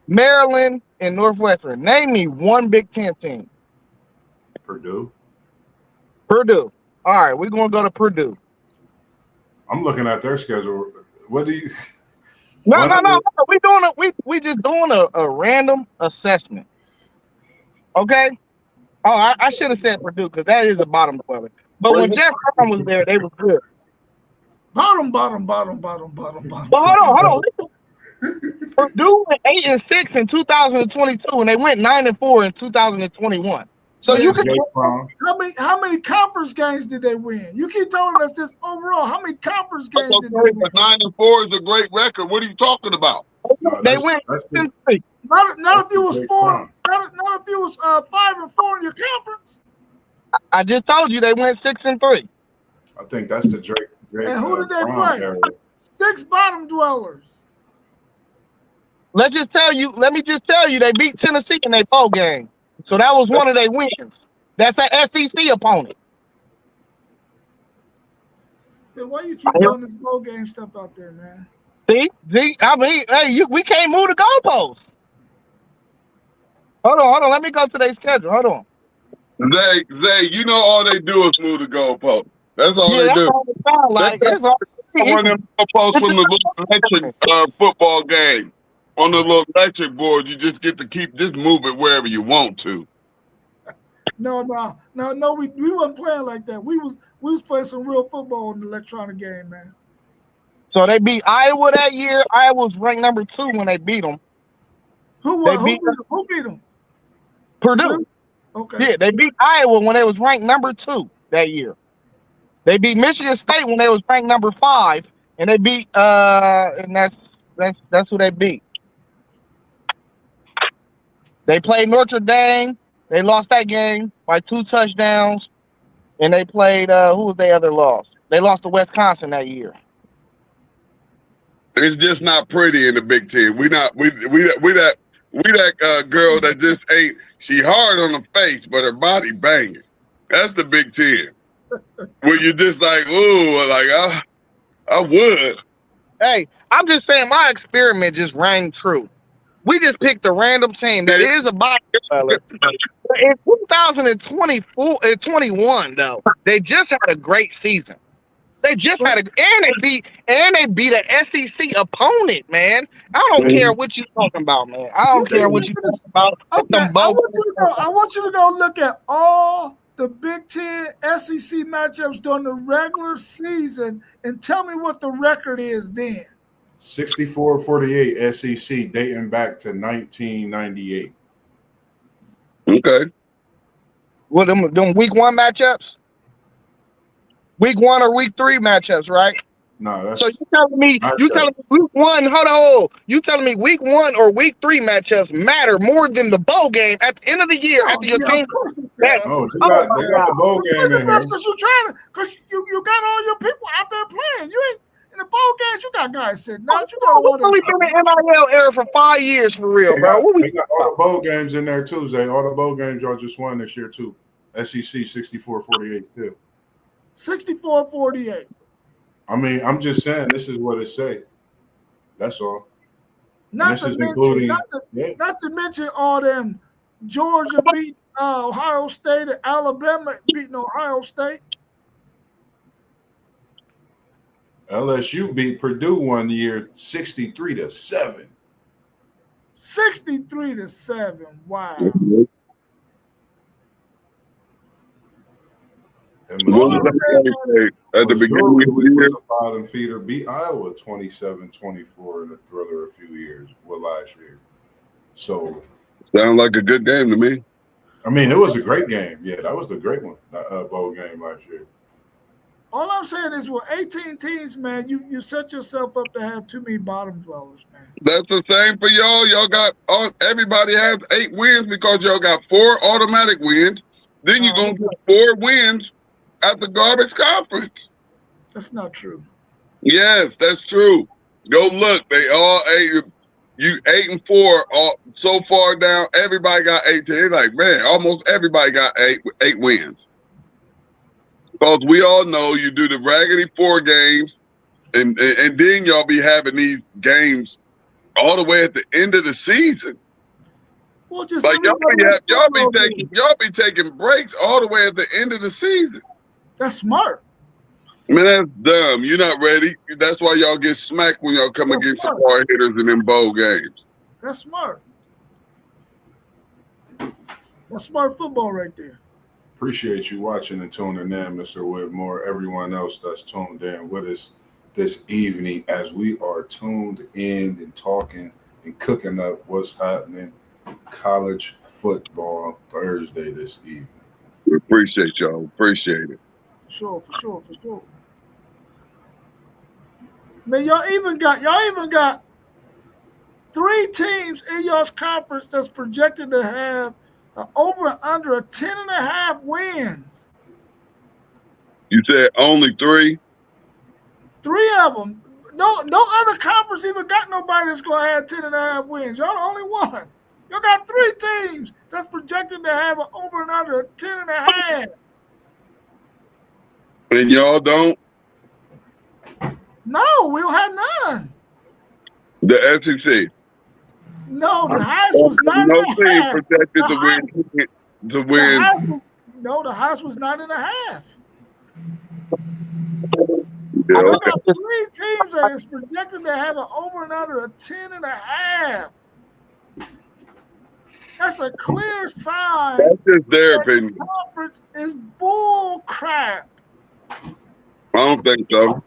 Maryland, and Northwestern. Name me one Big Ten team.
Purdue.
Purdue. All right, we're gonna go to Purdue.
I'm looking at their schedule. What do you?
No.
What-
We just doing a random assessment. Okay. Oh, I should have said Purdue because that is a bottom dweller. But when Jeff Brown was there, they was good.
Bottom.
But hold on. Listen. Purdue went 8-6 in 2022, and they went 9-4 in 2021. So
Yeah.
you can
Jake Fromm.
How many conference games did they win? You keep telling us this overall. How many conference games
That's
did they
okay,
win?
but 9-4 is a great record. What are you talking about?
No,
they
that's-
went
that's the-
6-3.
Not if you was
Jake
4.
Fromm.
Not if you was 5-4 in your conference.
I just told you they went 6-3.
I think that's the Drake.
And who did they
Fromm
play?
era.
6 bottom dwellers.
Let me just tell you, they beat Tennessee in their bowl game. So that was one of their wins. That's an SEC opponent.
Man, why you keep throwing this bowl game stuff out there, man?
See, I mean, hey, we can't move the goalposts. Hold on. Let me go to their schedule. Hold on.
Zay, you know all they do is move the goalpost. That's all they
That's
do.
all it sound like.
That's one of them goalposts from the little electric football game. On the little electric board, you just get to just move it wherever you want to.
No, we wasn't playing like that. We was playing some real football in the electronic game, man.
So they beat Iowa that year. Iowa was ranked number 2 when they beat them.
Who beat them?
Purdue.
Okay.
Yeah, they beat Iowa when they was ranked number 2 that year. They beat Michigan State when they was ranked number 5, and they beat and that's who they beat. They played Notre Dame. They lost that game by 2 touchdowns, and they played who was their other loss? They lost to Wisconsin that year.
It's just not pretty in the Big Ten. We that girl that just ain't. She hard on the face, but her body banging. That's the Big Ten. Where you just like, ooh, like I would.
Hey, I'm just saying my experiment just rang true. We just picked a random team that is a bottom dweller. In 2024 and 21, though, they just had a great season. They just had they beat an SEC opponent, man. I don't care what you're talking about, man. I don't care what you're talking about.
Okay, I want you to go look at all the Big Ten SEC matchups during the regular season and tell me what the record is then.
64-48 SEC dating back to 1998.
Okay.
What them week 1 matchups? Week 1 or week 3 matchups, right?
No, that's
So you telling me week 1? Hold on. You telling me week 1 or week 3 matchups matter more than the bowl game at the end of the year after your team?
they got the bowl game in here.
That's because you got all your people out there playing. You ain't in the bowl games. You got guys sitting out. You got
We've only been in NIL era for 5 years for real,
They
bro.
got all the bowl games in there too, Zay. All the bowl games y'all just won this year too. SEC 64-48 still.
64-48.
I mean, I'm just saying this is what it say. That's all.
Not to mention all them Georgia beat Ohio State and Alabama beating Ohio State.
LSU beat Purdue one year 63-7.
63-7. Wow.
What was that at the beginning of the year?
Was a bottom feeder, beat Iowa 27-24 in a thriller a few years, last year. So
Sound like a good game to me.
I mean, it was a great game. Yeah, that was the great one, bowl game last year.
All I'm saying is, with 18 teams, man, you set yourself up to have too many bottom dwellers, man.
That's the same for y'all. Y'all got everybody has 8 wins because y'all got 4 automatic wins. Then you're gonna get 4 wins at the garbage conference.
That's not true.
Yes, that's true. Go look. They all 8 and 4 all so far down. Everybody got 18. They're like, man, almost everybody got 8 wins. Because we all know you do the raggedy 4 games, and then y'all be having these games all the way at the end of the season.
Well, just
like y'all be taking breaks all the way at the end of the season.
That's smart.
Man, that's dumb. You're not ready. That's why y'all get smacked when y'all come
That's
against some
smart.
hard hitters in them bowl games.
That's smart. That's smart football right there.
Appreciate you watching and tuning in, Mr. Whitmore. Everyone else that's tuned in with us this evening as we are tuned in and talking and cooking up what's happening college football Thursday this evening.
We appreciate y'all. Appreciate it.
For sure. Man, y'all even got 3 teams in y'all's conference that's projected to have over and under 10.5 wins.
You said only 3?
3 of them. No other conference even got nobody that's gonna have 10.5 wins. Y'all the only one. Y'all got 3 teams that's projected to have an over and under 10.5.
And y'all don't?
No, we don't have none.
The SEC.
No, the highest was
No
9.5.
team projected
The
to win. To
The
win.
highest was 9.5.
Yeah,
Y'all
okay.
got 3 teams that is projected to have an over and under of 10.5. That's a clear sign
That's just their
that
opinion.
the conference is bull crap.
I don't think so.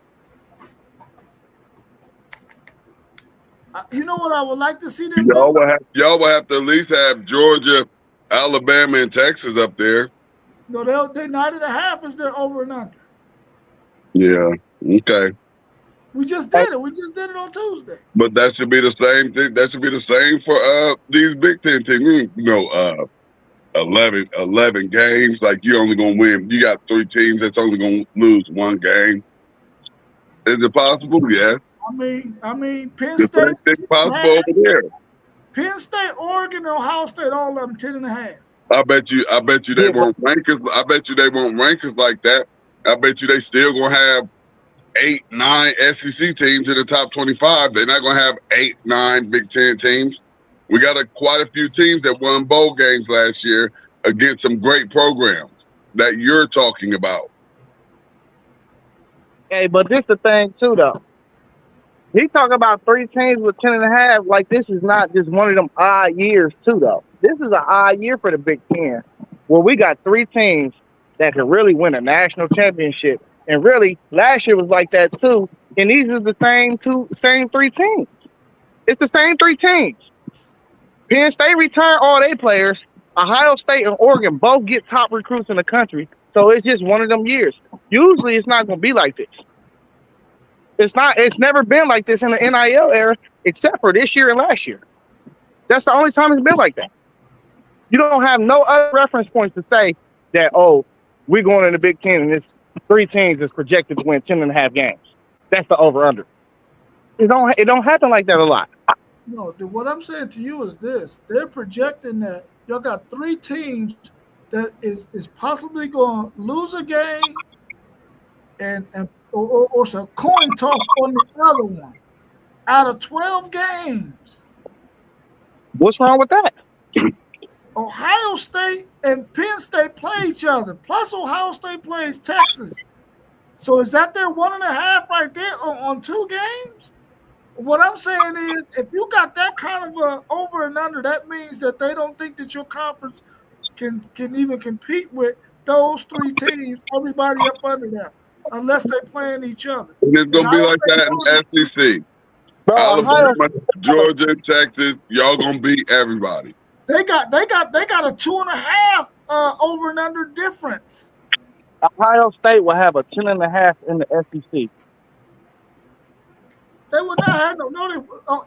You know what I would like to see them
Y'all
do?
will have to at least have Georgia, Alabama, and Texas up there.
No, they 9.5 is their over and under.
Yeah. Okay.
We just did it. We just did it on Tuesday.
But that should be the same thing. That should be the same for these Big Ten teams. You know, 11 games. Like you only gonna win. You got 3 teams that's only gonna lose 1 game. Is it possible? Yes.
I mean, Penn
The
State,
same thing possible over there.
Penn State, Oregon, and Ohio State, all of them 10.5.
I bet you they won't rank us. I bet you they won't rank us like that. I bet you they still gonna have 8, 9 SEC teams in the top 25. They're not gonna have 8, 9 Big Ten teams. We got quite a few teams that won bowl games last year against some great programs that you're talking about.
Hey, but this the thing too, though. He talk about 3 teams with 10.5. Like this is not just one of them odd years too, though. This is an odd year for the Big Ten, where we got 3 teams that could really win a national championship. And really, last year was like that too. And these are the same 3 teams. It's the same 3 teams. Penn State retired all their players. Ohio State and Oregon both get top recruits in the country. So it's just one of them years. Usually, it's not going to be like this. It's never been like this in the NIL era, except for this year and last year. That's the only time it's been like that. You don't have no other reference points to say that, oh, we're going in the Big Ten and this 3 teams is projected to win 10.5 games. That's the over-under. It don't happen like that a lot.
No, what I'm saying to you is this. They're projecting that y'all got 3 teams that is possibly going to lose a game or some coin toss on the other one out of 12 games.
What's wrong with that?
Ohio State and Penn State play each other. Plus, Ohio State plays Texas. So is that their 1.5 right there on 2 games? What I'm saying is, if you got that kind of a over and under, that means that they don't think that your conference can even compete with those 3 teams, everybody up under them, unless they're playing each other.
And it's gonna be like that in the SEC.
Bro,
Alabama, Georgia, Texas, y'all gonna beat everybody.
They got a 2.5 over and under difference.
Ohio State will have a 10.5 in the SEC.
They would not have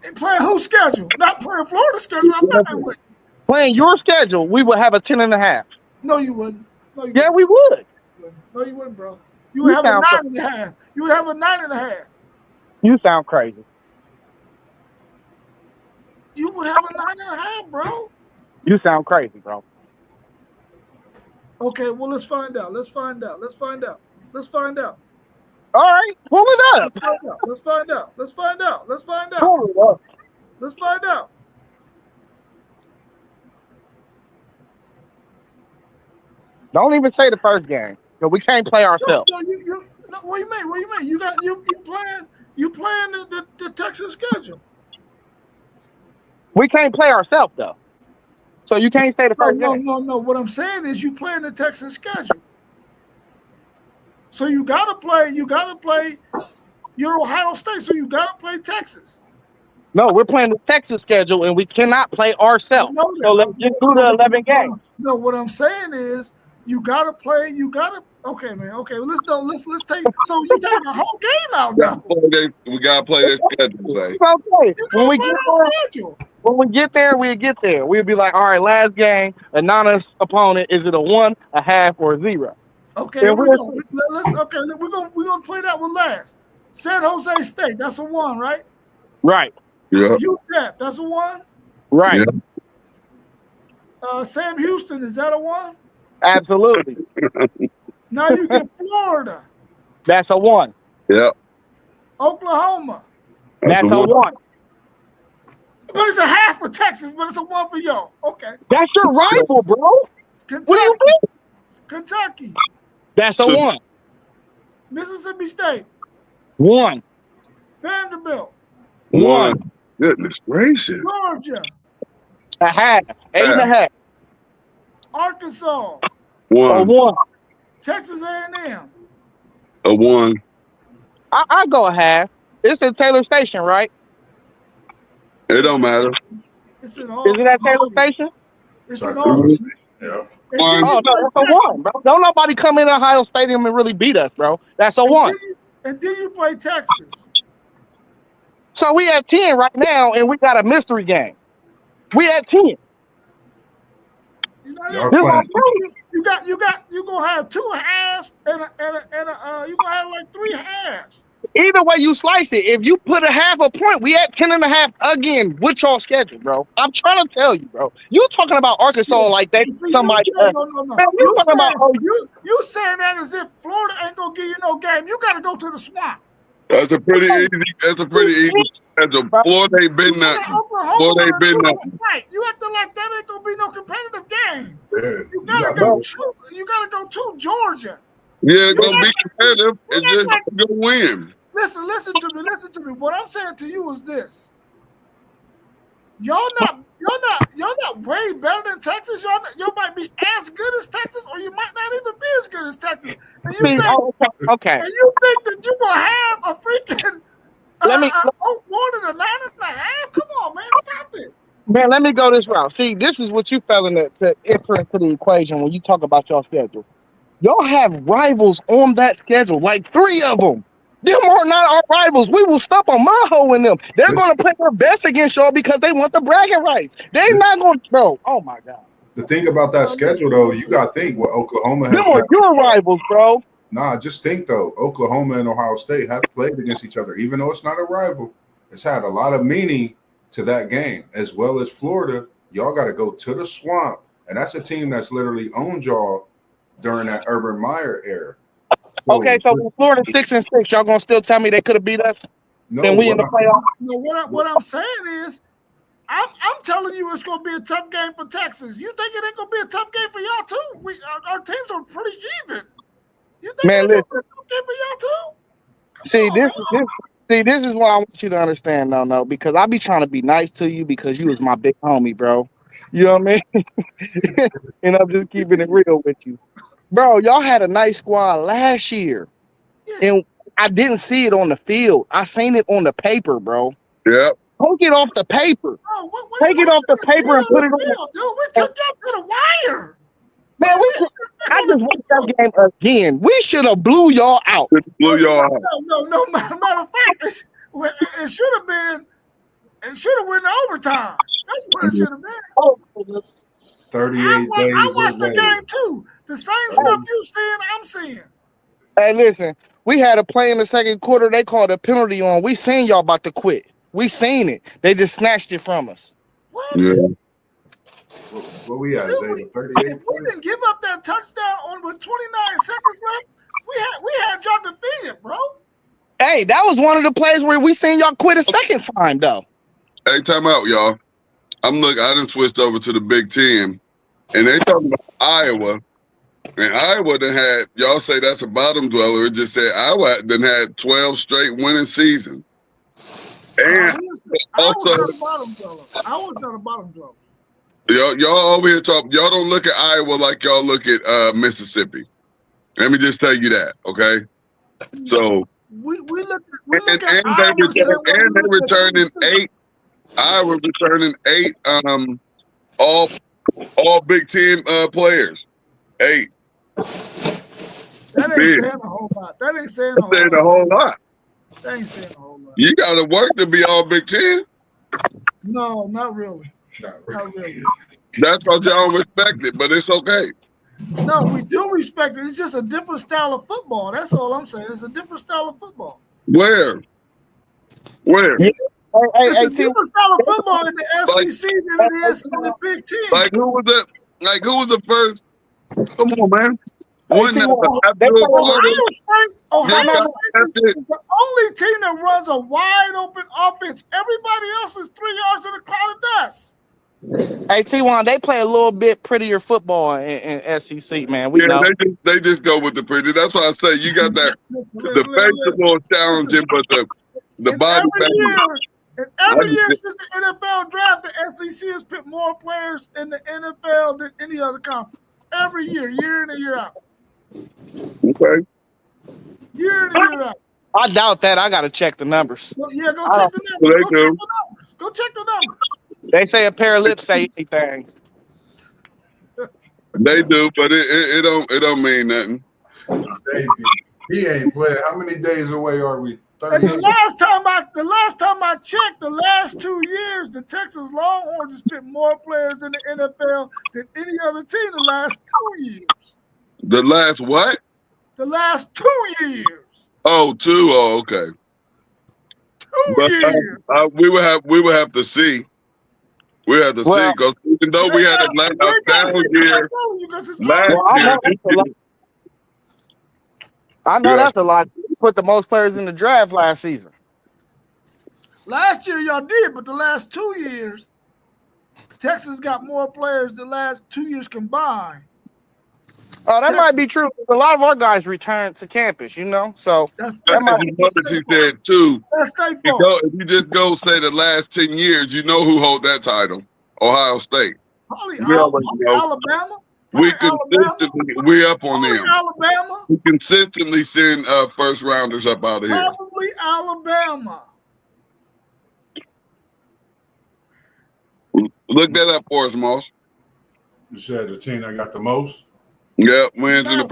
they playing whose schedule? Not playing Florida's schedule. I bet they would.
Playing your schedule, we would have a 10.5.
No, you wouldn't. No, you
Yeah,
wouldn't.
we would.
No, you wouldn't, bro. You would have a 9.5. You would have a 9.5.
You sound crazy.
You would have a 9.5, bro.
You sound crazy, bro.
Okay, well, let's find out. Let's find out.
All right, pull it up.
Let's find out.
Pull it up.
Let's find out.
Don't even say the first game, because we can't play ourselves.
No, What do you mean? What do you mean? You playing the Texas schedule.
We can't play ourselves though. So you can't say the first game.
No. What I'm saying is you playing the Texas schedule. So you gotta play your Ohio State, so you gotta play Texas.
No, we're playing the Texas schedule and we cannot play ourselves. So let's just do the 11 games.
No, what I'm saying is you gotta play. Okay, man. Okay, let's take. So you got a whole game out now.
We gotta play that schedule. Say.
Okay.
When
we get there, we'll be like, all right, last game, anonymous opponent, is it a 1, a half, or a 0?
Okay, here we go. We're gonna play that one last. San Jose State, that's a 1, right?
Right.
Yeah.
UTEP, that's a 1.
Right.
Yeah.
Sam Houston, is that a 1?
Absolutely.
Now you get Florida.
That's a 1.
Yeah.
Oklahoma.
That's a 1.
But it's a half for Texas, but it's a 1 for y'all. Okay.
That's your rival, bro.
Kentucky.
What do you think?
Kentucky.
That's a 1.
Mississippi State.
1.
Vanderbilt.
1.
Goodness gracious.
Georgia.
A half. 8.5.
Arkansas.
1.
A 1.
Texas A&M.
A 1.
I go a half. It's in Taylor Station, right?
It don't matter.
It's in all.
Is it at Taylor Station?
It's in all.
Yeah.
Oh, no, that's a 1, bro. Don't nobody come in Ohio Stadium and really beat us, bro. That's a 1.
And then you play Texas.
So we at 10 right now, and we got a mystery game. We at 10.
You gonna have 2 halves and you gonna have like 3 halves.
Either way you slice it, if you put a half a point, we at 10.5 again with y'all schedule, bro. I'm trying to tell you, bro. You talking about Arkansas like they somebody.
No.
Man, you talking about
you saying that as if Florida ain't gonna give you no game. You gotta go to the swamp.
That's a pretty easy schedule. Florida ain't been that. Florida ain't been that.
Right. You acting like that ain't gonna be no competitive game.
Yeah.
You gotta go to Georgia.
Yeah, it's gonna be competitive. It's just gonna win.
Listen to me. What I'm saying to you is this. Y'all not way better than Texas. Y'all might be as good as Texas, or you might not even be as good as Texas. And you think,
okay.
And you think that you're gonna have a freaking more than a 9.5? Come on, man, stop it.
Man, let me go this route. See, this is what you fell to enter into the equation when you talk about your schedule. Y'all have rivals on that schedule, like 3 of them. Them are not our rivals. We will stop on Maho and them. They're going to play their best against y'all because they want the bragging rights. They're not going to throw. Oh, my God.
The thing about that schedule, though, you got to think what Oklahoma has.
Them are your rivals, bro.
Nah, just think, though. Oklahoma and Ohio State have played against each other. Even though it's not a rival, it's had a lot of meaning to that game, as well as Florida. Y'all got to go to the swamp. And that's a team that's literally owned y'all during that Urban Meyer era. So,
okay, so when Florida 6-6, y'all gonna still tell me they could have beat us?
No,
and we in the playoffs?
No, what I'm saying is, I'm telling you it's gonna be a tough game for Texas. You think it ain't gonna be a tough game for y'all too? Our teams are pretty even. You think it's gonna be a tough game for y'all too?
This is what I want you to understand, no, because I be trying to be nice to you because you was my big homie, bro. You know what I mean? And I'm just keeping it real with you. Bro, y'all had a nice squad last year, and I didn't see it on the field. I seen it on the paper, bro.
Yep.
Take it off the paper. Take it off the paper and put it on the
field. Dude, we took that to the wire.
Man, I just watched that game again. We should have blew y'all out.
Blew y'all out.
No. Matter of fact, it should have been. It should have went to overtime. That's what it should have been.
38 days.
I watched the game too. The same stuff you seeing, I'm seeing.
Hey, listen, we had a play in the second quarter. They called a penalty on. We seen y'all about to quit. We seen it. They just snatched it from us.
What?
Yeah.
What we at? 38.
We didn't give up that touchdown with 29 seconds left. We had y'all defeated, bro.
Hey, that was one of the plays where we seen y'all quit a second time, though.
Hey, time out, y'all. I done switched over to the Big Ten, and they talking about Iowa And Iowa done had, y'all say that's a bottom dweller. It just said Iowa done had 12 straight winning seasons. And
I was
also,
not a bottom dweller. I was not a bottom dweller.
y'all over here talk. Y'all don't look at Iowa like y'all look at Mississippi. Let me just tell you that, okay? So
we look at
and
Iowa the same way we
they're
look at
returning
Tennessee.
8. Iowa returning 8 all Big Ten players. 8.
That ain't
Big.
saying a whole lot. That ain't saying
That's saying a whole lot.
That ain't saying a whole lot.
You got to work to be all Big Ten.
No, not really. Not really.
That's because y'all don't respect it, but it's okay.
No, we do respect it. It's just a different style of football. That's all I'm saying. It's a different style of football.
Where?
It's a different style of football in the SEC than it is in the Big Ten.
Like who was that? Like who was the first? Come on, man.
Ohio State
is the only team that runs a wide open offense. Everybody else is 3 yards in a cloud of dust.
Hey T1, they play a little bit prettier football in SEC, man. We know.
They just go with the pretty. That's why I say you got that the face is more challenging, but the body.
Every year since the NFL draft, the SEC has put more players in the NFL than any other conference. Every year, year in and year out.
Okay.
Year in and year out.
I doubt that. I got to check the numbers.
Well, yeah, go check the numbers. Go check the numbers.
They say a pair of lips say anything.
They do, but it don't mean nothing.
He ain't playing. How many days away are we?
And the last time I checked, the last 2 years, the Texas Longhorns has put more players in the NFL than any other team the last 2 years.
The last what?
The last 2 years.
Oh, 2. Oh, okay.
2 years.
We would have to see. We have to see because even though we had a down year
I know that's a lot. You put the most players in the draft last season.
Last year y'all did, but the last 2 years, Texas got more players the last 2 years combined.
Oh, that might be true. A lot of our guys returned to campus, you know. So
that might be what you said too. If you just go say the last 10 years, you know who hold that title? Ohio State.
Probably Alabama.
We up on them.
Alabama.
We consistently send first rounders up out of here.
Probably Alabama.
Look that up for us, Moss.
You said the team that got the most?
Yeah, wins in the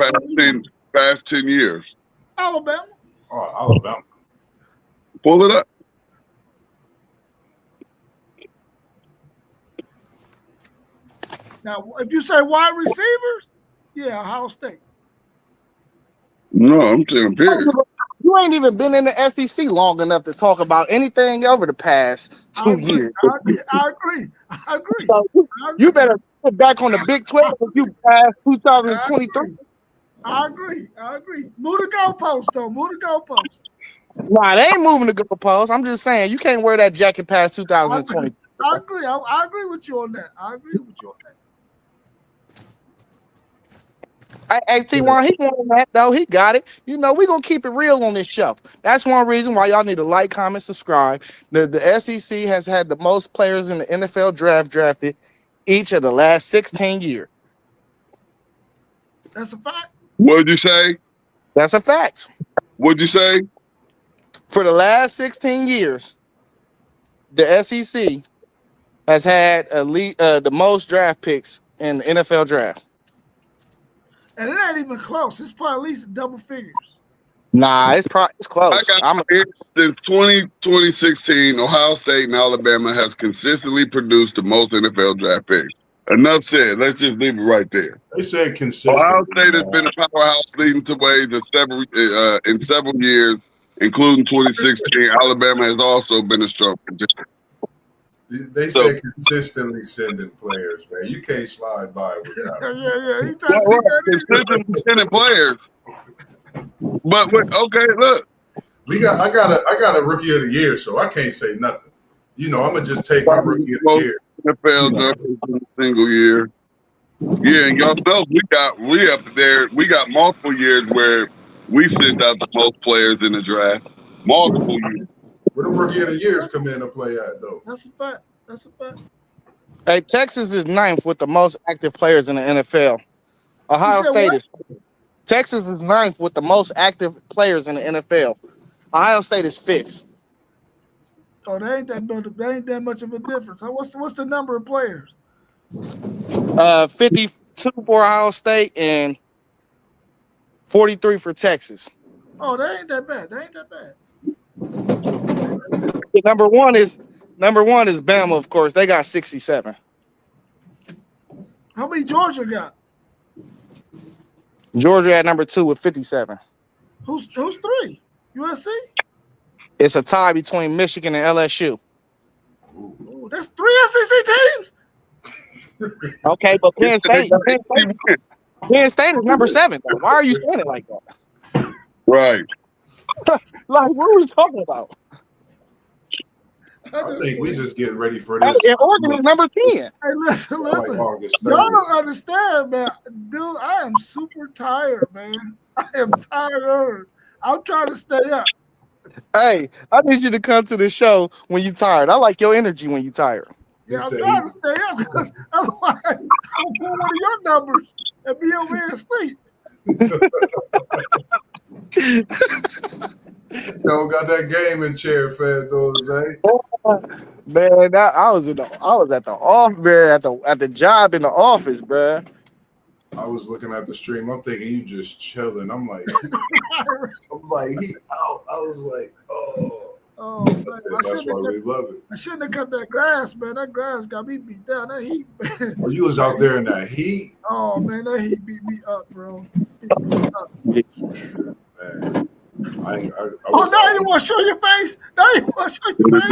past 10 years.
Alabama.
Oh, Alabama.
Pull it up.
Now, if you say wide receivers, yeah, Ohio State.
No, I'm saying period.
You ain't even been in the SEC long enough to talk about anything over the past 2 years.
I agree.
So you better put back on the Big 12 if you pass 2023.
I agree. Move the goalpost, though. Move the goalpost.
Nah, they ain't moving the goalpost. I'm just saying you can't wear that jacket past 2020.
I agree. I agree with you on that.
Hey, T1, he won that, though. He got it. You know, we're going to keep it real on this show. That's one reason why y'all need to like, comment, subscribe. The SEC has had the most players in the NFL draft drafted each of the last 16 years.
That's a fact.
What did you say?
That's a fact.
What did you say?
For the last 16 years, the SEC has had the most draft picks in the NFL draft.
And it ain't even close. It's probably at least double figures.
Nah, it's close.
Since 2016, Ohio State and Alabama has consistently produced the most NFL draft picks. Enough said. Let's just leave it right there.
They said consistent.
Ohio State has been a powerhouse leading to ways in several years, including 2016. Alabama has also been a strong contender.
They say consistently sending players, man. You can't slide by with that.
Yeah. Consistently sending players. But okay, look.
I got a rookie of the year, so I can't say nothing. You know, I'm gonna just take my rookie of the year.
NFL draft in a single year. Yeah, and y'all know we up there. We got multiple years where we sent out the most players in the draft. Multiple years.
Where the rookie of the years come in to play at though?
That's a fact. That's a fact.
Hey, Texas is ninth with the most active players in the NFL.
You
Ohio
said
State
what?
is Texas is ninth with the most active players in the NFL. Ohio State is fifth.
Oh, they ain't that much of a difference. What's the number of players?
52 for Ohio State and 43 for Texas.
Oh, they ain't that bad. They ain't that bad.
Number one is Bama, of course. They got 67.
How many Georgia got?
Georgia at number 2 with 57.
Who's 3? USC?
It's a tie between Michigan and LSU.
Ooh, that's 3 SEC teams.
Okay, but Penn State is number 7. Why are you saying it like that?
Right.
Like, what are we talking about?
I think we just getting ready for this.
And Oregon is number 10.
Hey, listen.
Like August
Y'all
30th.
don't understand, man. Dude, I am super tired, man. I am tired. I'm trying to stay up.
Hey, I need you to come to the show when you're tired. I like your energy when you're tired.
Yeah, I'm
said
trying to stay up because otherwise I'll pull one of your numbers and be over here asleep.
Yo, got that gaming chair fed though, Zay.
Man, I was at the off, man, at the job in the office, bruh.
I was looking at the stream. I'm thinking you just chilling. I'm like he out. I was like, oh.
Oh, man.
That's why we love it.
I shouldn't have cut that grass, man. That grass got me beat down. That heat, man.
Or you was out there in that heat.
Oh, man, that heat beat me up, bro. Beat me up.
Man. I
Oh, now you want to show your face? Now you want to show your face?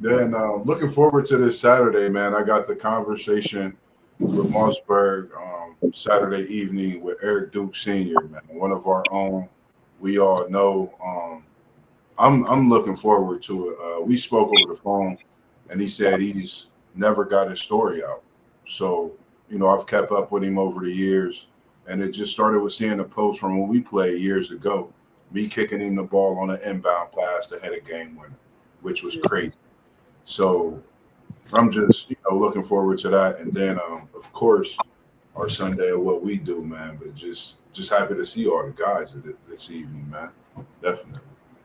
Then looking forward to this Saturday, man. I got the conversation with Mossberg Saturday evening with Eric Duke Sr., man, one of our own. We all know. I'm looking forward to it. We spoke over the phone, and he said he's never got his story out. So, you know, I've kept up with him over the years, and it just started with seeing a post from when we played years ago, me kicking him the ball on an inbound pass to hit a game winner, which was crazy. So I'm just, you know, looking forward to that. And then, of course, our Sunday of what we do, man. But just happy to see all the guys this evening, man. Definitely.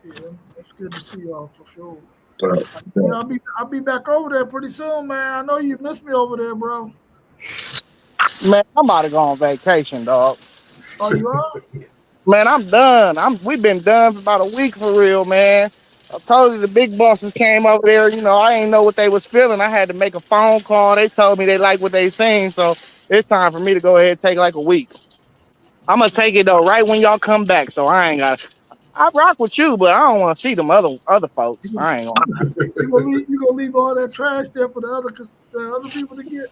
Yeah, it's good to see y'all for sure.
Right.
Yeah, I'll be back over there pretty soon, man. I know you missed me over there, bro.
Man, I'm about to go on vacation, dog.
Oh, you are?
Man, I'm done. We've been done for about a week for real, man. I told you the big bosses came over there. You know, I ain't know what they was feeling. I had to make a phone call. They told me they like what they seen, so it's time for me to go ahead and take like a week. I'm gonna take it though right when y'all come back. So I rock with you, but I don't want to see them other folks. I ain't gonna.
You gonna leave all that trash there for the other people to get?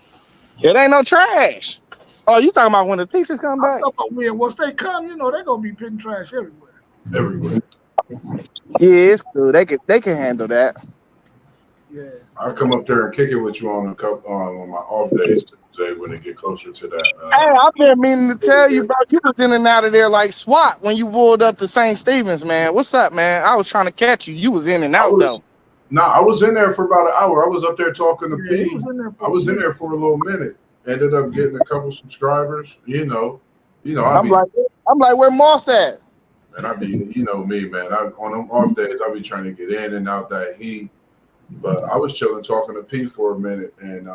It ain't no trash. Oh, you talking about when the teachers come back?
Once they come, you know they're gonna be putting trash everywhere.
Everywhere.
Yeah, it's cool. They can handle that.
Yeah.
I'll come up there and kick it with you on my off days today when they get closer to that.
Hey, I've been meaning to tell you, bro. You was in and out of there like SWAT when you pulled up to St. Stephen's, man. What's up, man? I was trying to catch you. You was in and out though.
I was in there for about an hour. I was up there talking to
Yeah,
P. I was in there for a little minute. Ended up getting a couple subscribers. You know. I'm like,
where Moss at?
And I be, you know me, man. On them off days, I be trying to get in and out that heat. But I was chilling, talking to Pete for a minute, and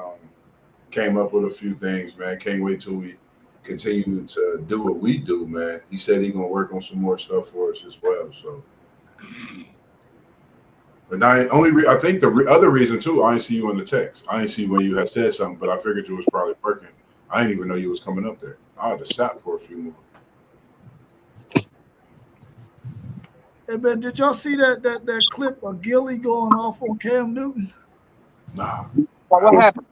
came up with a few things, man. Can't wait till we continue to do what we do, man. He said he's gonna work on some more stuff for us as well. So, but I think the other reason too, I didn't see you in the text. I didn't see when you had said something, but I figured you was probably working. I didn't even know you was coming up there. I had to sat for a few more.
Hey man, did y'all see that clip of Gilly going off on Cam Newton?
Nah.
What happened?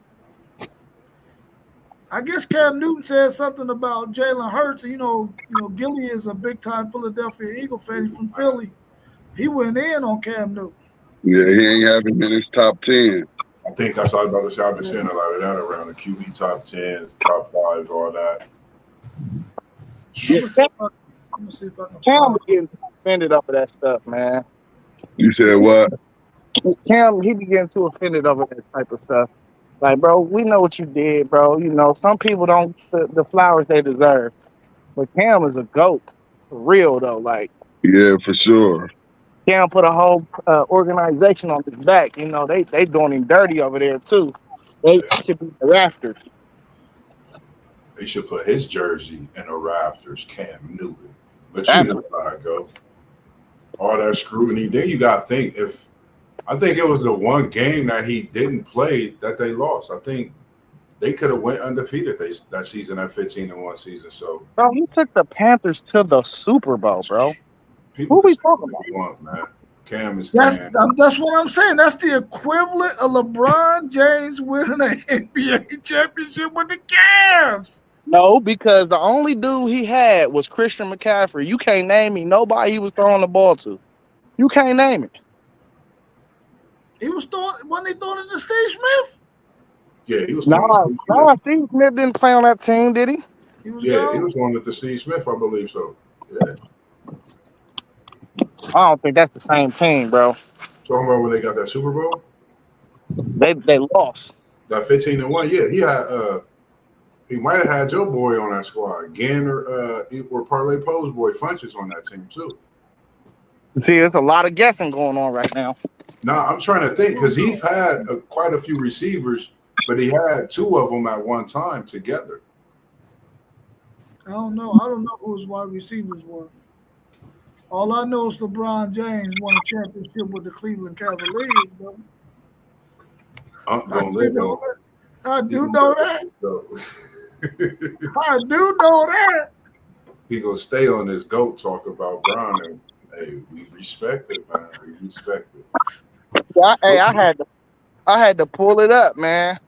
I guess Cam Newton said something about Jalen Hurts. You know, Gilly is a big time Philadelphia Eagle fan. He's from Philly. He went in on Cam Newton.
Yeah, he ain't having him in his top 10.
I think that's what I was about to say. I've been seeing a lot of that around the QB top 10s, top 5s, all that.
Yeah,
I'm gonna see if I can
Cam
find.
was getting offended over that stuff, man.
You said what?
Cam, he be getting too offended over that type of stuff. Like, bro, we know what you did, bro. You know, some people don't get the flowers they deserve. But Cam is a GOAT. For real, though. Like,
Yeah, for sure.
Cam put a whole organization on his back. You know, they doing him dirty over there, too. They should be the rafters.
They should put his jersey in the rafters, Cam Newton. But you know how it goes. All that scrutiny. Then you got to think, I think it was the one game that he didn't play that they lost. I think they could have went undefeated that season, that 15-1 season. So,
Bro, he took the Panthers to the Super Bowl, bro.
people
Who we
can say
talking
what they want, man. Cam is
That's
Cam.
that's what I'm saying. That's the equivalent of LeBron James winning an NBA championship with the Cavs.
No, because the only dude he had was Christian McCaffrey. You can't name me nobody he was throwing the ball to. You can't name it.
He was throwing when they throwing it to Steve Smith.
Yeah, he was
No, Steve Smith didn't play on that team, did he?
He was
Yeah,
gone.
he was on with the Steve Smith, I believe so. Yeah.
I don't think that's the same team, bro.
Talking about when they got that Super Bowl?
They lost.
That 15-1, yeah, he might have had Joe Boy on that squad. Gann or Parlay Poe's boy Funches on that team too.
See, there's a lot of guessing going on right now.
Nah, I'm trying to think because he's had quite a few receivers, but he had two of them at one time together.
I don't know who his wide receivers were. All I know is LeBron James won a championship with the Cleveland Cavaliers. Bro.
Gonna live on.
I do know that. I do know that.
He gonna stay on this GOAT talk about Bron, and hey, we respect it, man. We respect it.
Yeah, I had to pull it up, man.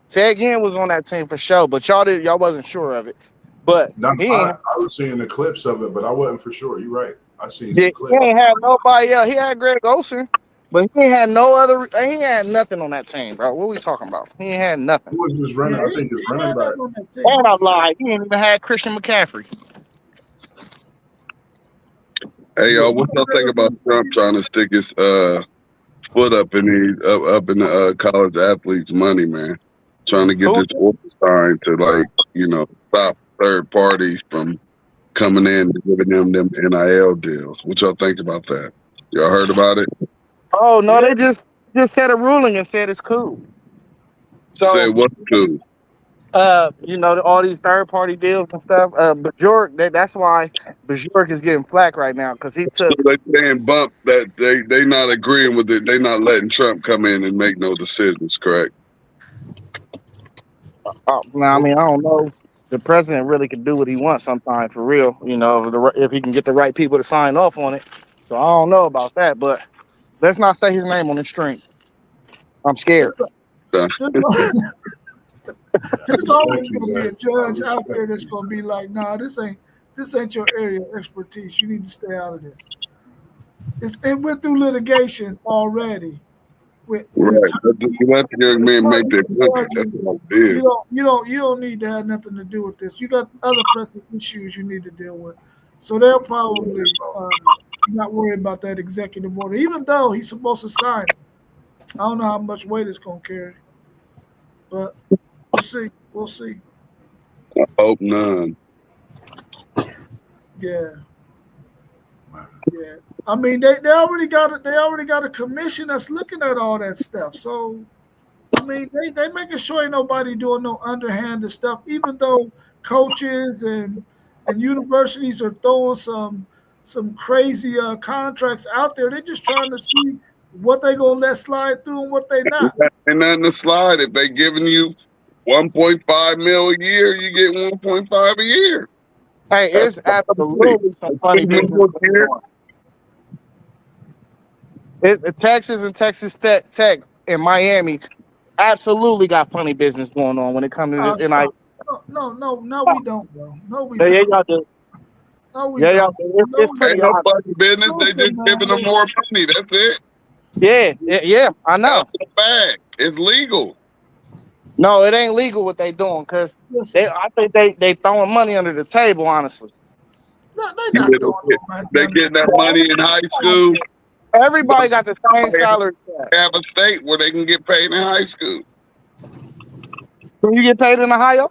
Ted Ginn was on that team for sure, but y'all wasn't sure of it. But
Now,
he ain't,
I was seeing the clips of it, but I wasn't for sure. You're right. I seen
he
some clips.
ain't had nobody else. He had Greg Olsen, but he ain't had no other. He had nothing on that team, bro. What we talking about? He ain't had nothing.
Who was his running?
Yeah,
I think his running back.
And I lied. He ain't even had Christian McCaffrey.
Hey y'all, what y'all think about Trump trying to stick his foot up in the college athletes' money, man? Trying to get this order signed to stop third parties from coming in and giving them NIL deals. What y'all think about that? Y'all heard about it?
Oh no, they just said a ruling and said it's cool. So
Say what's cool?
all these third party deals and stuff. Bjork, that's why Bjork is getting flack right now because he
So
took.
they saying bump that they not agreeing with it. They not letting Trump come in and make no decisions. Correct?
Now, I mean, I don't know. The president really can do what he wants sometimes, for real. You know, if he can get the right people to sign off on it. So I don't know about that, but let's not say his name on the string. I'm scared.
There's always going to be a judge out there that's going to be like, nah, this ain't your area of expertise. You need to stay out of this. It went through litigation already.
Right. Let the young men make their point. That's what it is.
You don't need to have nothing to do with this. You got other pressing issues you need to deal with. So they'll probably not worry about that executive order, even though he's supposed to sign it. I don't know how much weight it's going to carry, but we'll see. We'll see.
I hope none.
Yeah. Yeah. I mean, they already got a commission that's looking at all that stuff. So, I mean, they making sure ain't nobody doing no underhanded stuff. Even though coaches and universities are throwing some crazy contracts out there, they're just trying to see what they gonna let slide through and what they not.
Ain't nothing to slide. If they giving you 1.5 mil a year, you get 1.5 a year.
Hey, it's absolutely some funny business. Texas and Texas Tech and Miami absolutely got funny business going on when it comes to this.
No, we don't, bro. No, we
Yeah,
don't.
y'all do.
No, we
Yeah,
don't.
y'all do. It's pretty
Ain't no
hot.
fucking business. They just giving them more money. That's it.
Yeah, I know.
Out the bag. It's legal.
No, it ain't legal what they doing because I think they throwing money under the table, honestly.
No, they not throwing no money.
They getting that money in high school.
Everybody got the same salary cap.
They have a state where they can get paid in high school.
Can you get paid in Ohio?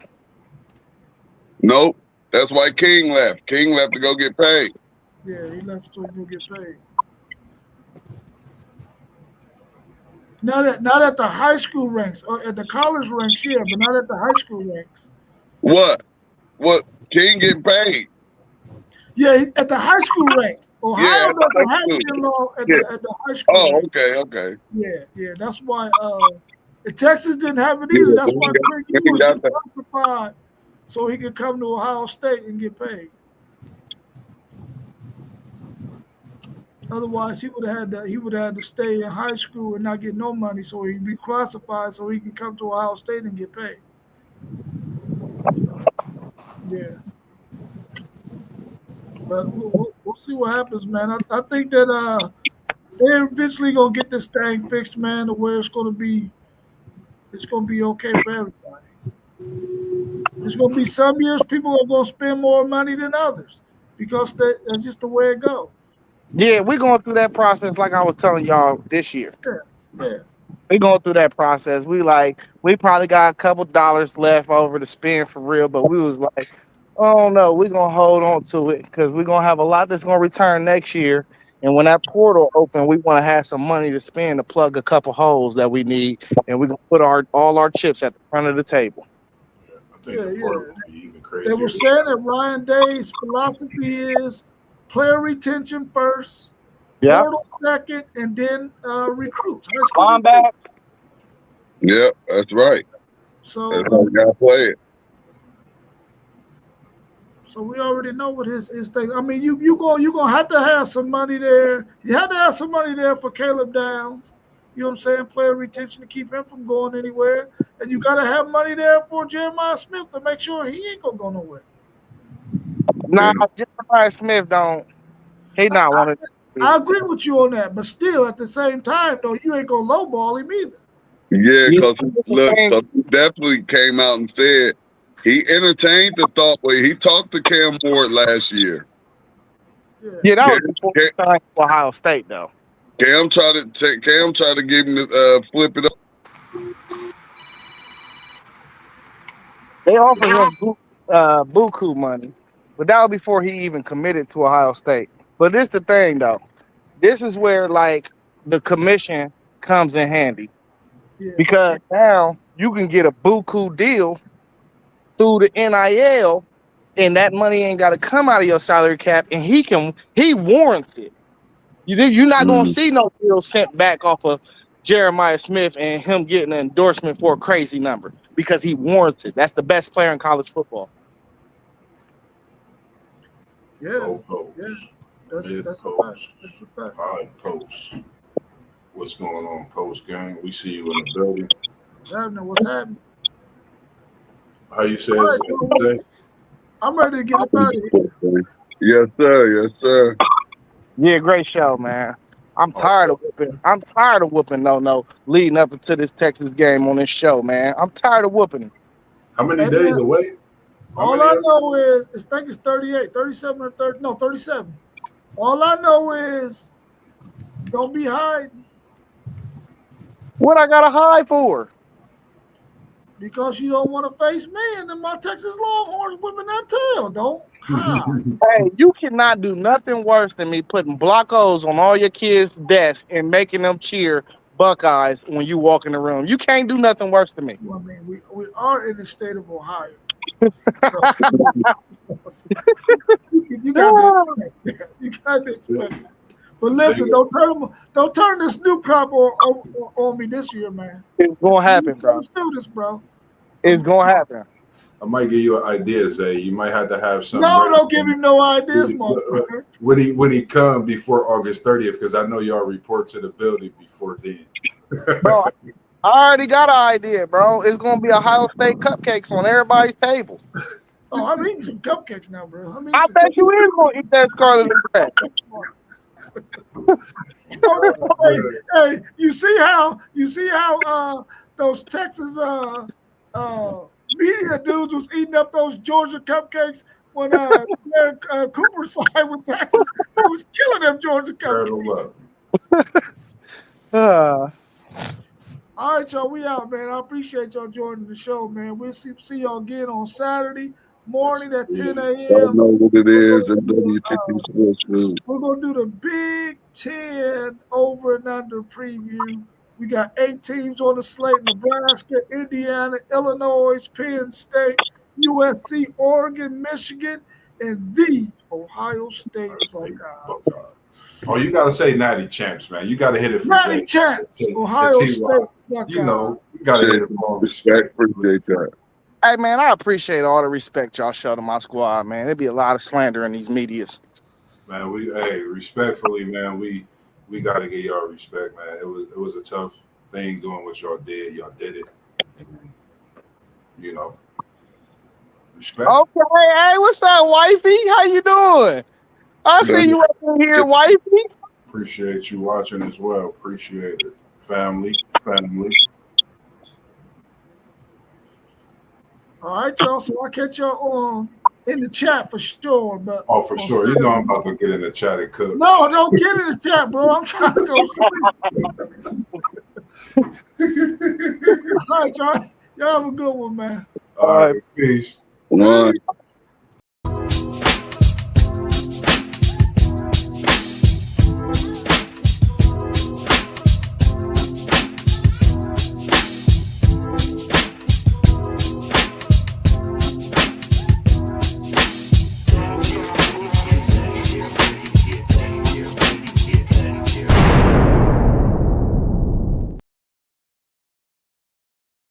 Nope. That's why King left. King left to go get paid.
Yeah, he left so he can get paid. Not at the high school ranks, or at the college ranks, yeah, but not at the high school ranks.
What? What? King getting paid?
Yeah, at the high school ranks. Ohio
Yeah,
doesn't
high
have
school.
any law at
Yeah.
the high school.
Oh,
ranks.
okay.
Yeah. That's why Texas didn't have it either. That's why Craig
he
was
got that.
classified so he could come to Ohio State and get paid. Otherwise, he would have had to stay in high school and not get no money, so he'd be classified so he can come to Ohio State and get paid. Yeah. But we'll see what happens, man. I think that they're eventually gonna get this thing fixed, man, to where it's gonna be okay for everybody. There's gonna be some years people are gonna spend more money than others because that's just the way it goes.
Yeah, we're going through that process like I was telling y'all this year.
Yeah.
We going through that process. We probably got a couple dollars left over to spend for real, but we was like, oh no, we're gonna hold on to it because we're gonna have a lot that's gonna return next year. And when that portal open, we want to have some money to spend to plug a couple holes that we need, and we're gonna put all our chips at the front of the table.
I think the portal would be even crazier.
They were saying that Ryan Day's philosophy is player retention first,
Yeah.
portal second, and then recruits.
Linebacker.
Yep, that's right.
So
That's how you gotta play it.
So we already know what his thing. I mean, you gonna have to have some money there. You have to have some money there for Caleb Downs. You know what I'm saying? Player retention to keep him from going anywhere, and you gotta have money there for Jeremiah Smith to make sure he ain't gonna go nowhere.
Nah, Jeremiah Smith don't. He not one of.
I agree with you on that, but still, at the same time, though, you ain't gonna lowball him either.
Yeah, because he definitely came out and said he entertained the thought. He talked to Cam Ward last year.
Yeah, that was before he signed for Ohio State, though.
Cam tried to give him the flip it up.
They offered him buku money, but that was before he even committed to Ohio State. But this the thing, though. This is where like the commission comes in handy.
Yeah.
Because now you can get a buku deal through the NIL, and that money ain't got to come out of your salary cap, and he warrants it. You're not gonna see no deal sent back off of Jeremiah Smith and him getting an endorsement for a crazy number because he warrants it. That's the best player in college football.
Yeah,
Low post.
yeah. That's a fact. That's a fact.
High post. What's going on post game? We see you in the building.
What's happening?
How you say it?
I'm ready to get up out of here.
Yes, sir. Yes, sir.
Yeah, great show, man. I'm tired of whooping no leading up into this Texas game on this show, man. I'm tired of whooping him.
How many days away?
All I know is I think it's 38, 37 or 30. No, 37. All I know is don't be hiding.
What I gotta hide for?
Because you don't want to face me and then my Texas Longhorns whipping that tail. Don't hide.
Hey, you cannot do nothing worse than me putting blockos on all your kids' desks and making them cheer Buckeyes when you walk in the room. You can't do nothing worse than me.
Well, I mean, we are in the state of Ohio. You got to expect. You got to expect. But listen, don't turn this new crop on me this year, man.
It's gonna happen, bro.
Let's do this, bro.
It's gonna happen.
I might give you an idea, Zay. You might have to have some.
No, don't give him no ideas, motherfucker.
When he come before August 30th, because I know y'all report to the building before then.
Bro, I already got an idea, bro. It's gonna be Ohio State cupcakes on everybody's table.
Oh, I'm eating some cupcakes now, bro.
I bet you is gonna eat that scarlet and bread.
Hey, you see how those Texas media dudes was eating up those Georgia cupcakes when Derek Cooper signed with Texas. He was killing them Georgia cupcakes. All right, y'all, we out, man. I appreciate y'all joining the show, man. We'll see y'all again on Saturday morning at 10
I
a.m.
know what it is in WTP Sports News.
We're going to do the Big Ten over and under preview. We got 8 teams on the slate: Nebraska, Indiana, Illinois, Penn State, USC, Oregon, Michigan, and the Ohio State Buckeyes.
Oh, you got to say Natty Champs, man. You got to hit it for
Natty Champs, Ohio State Buckeyes.
You know, you got to hit it for all
respect. Appreciate that.
Hey, man, I appreciate all the respect y'all show to my squad, man. There'd be a lot of slander in these medias.
Man, respectfully, man, we got to give y'all respect, man. It was a tough thing doing what y'all did. Y'all did it. And, you know, respect.
Okay, hey, what's up, wifey? How you doing? I see you up in here, wifey.
Appreciate you watching as well. Appreciate it. Family.
All right, y'all. So I'll catch y'all in the chat for sure. But
for sure. You know I'm about to get in the chat and cook.
No, don't get in the chat, bro. I'm trying to go sleep. All right, y'all. Y'all have a good one, man.
All right, peace.
One.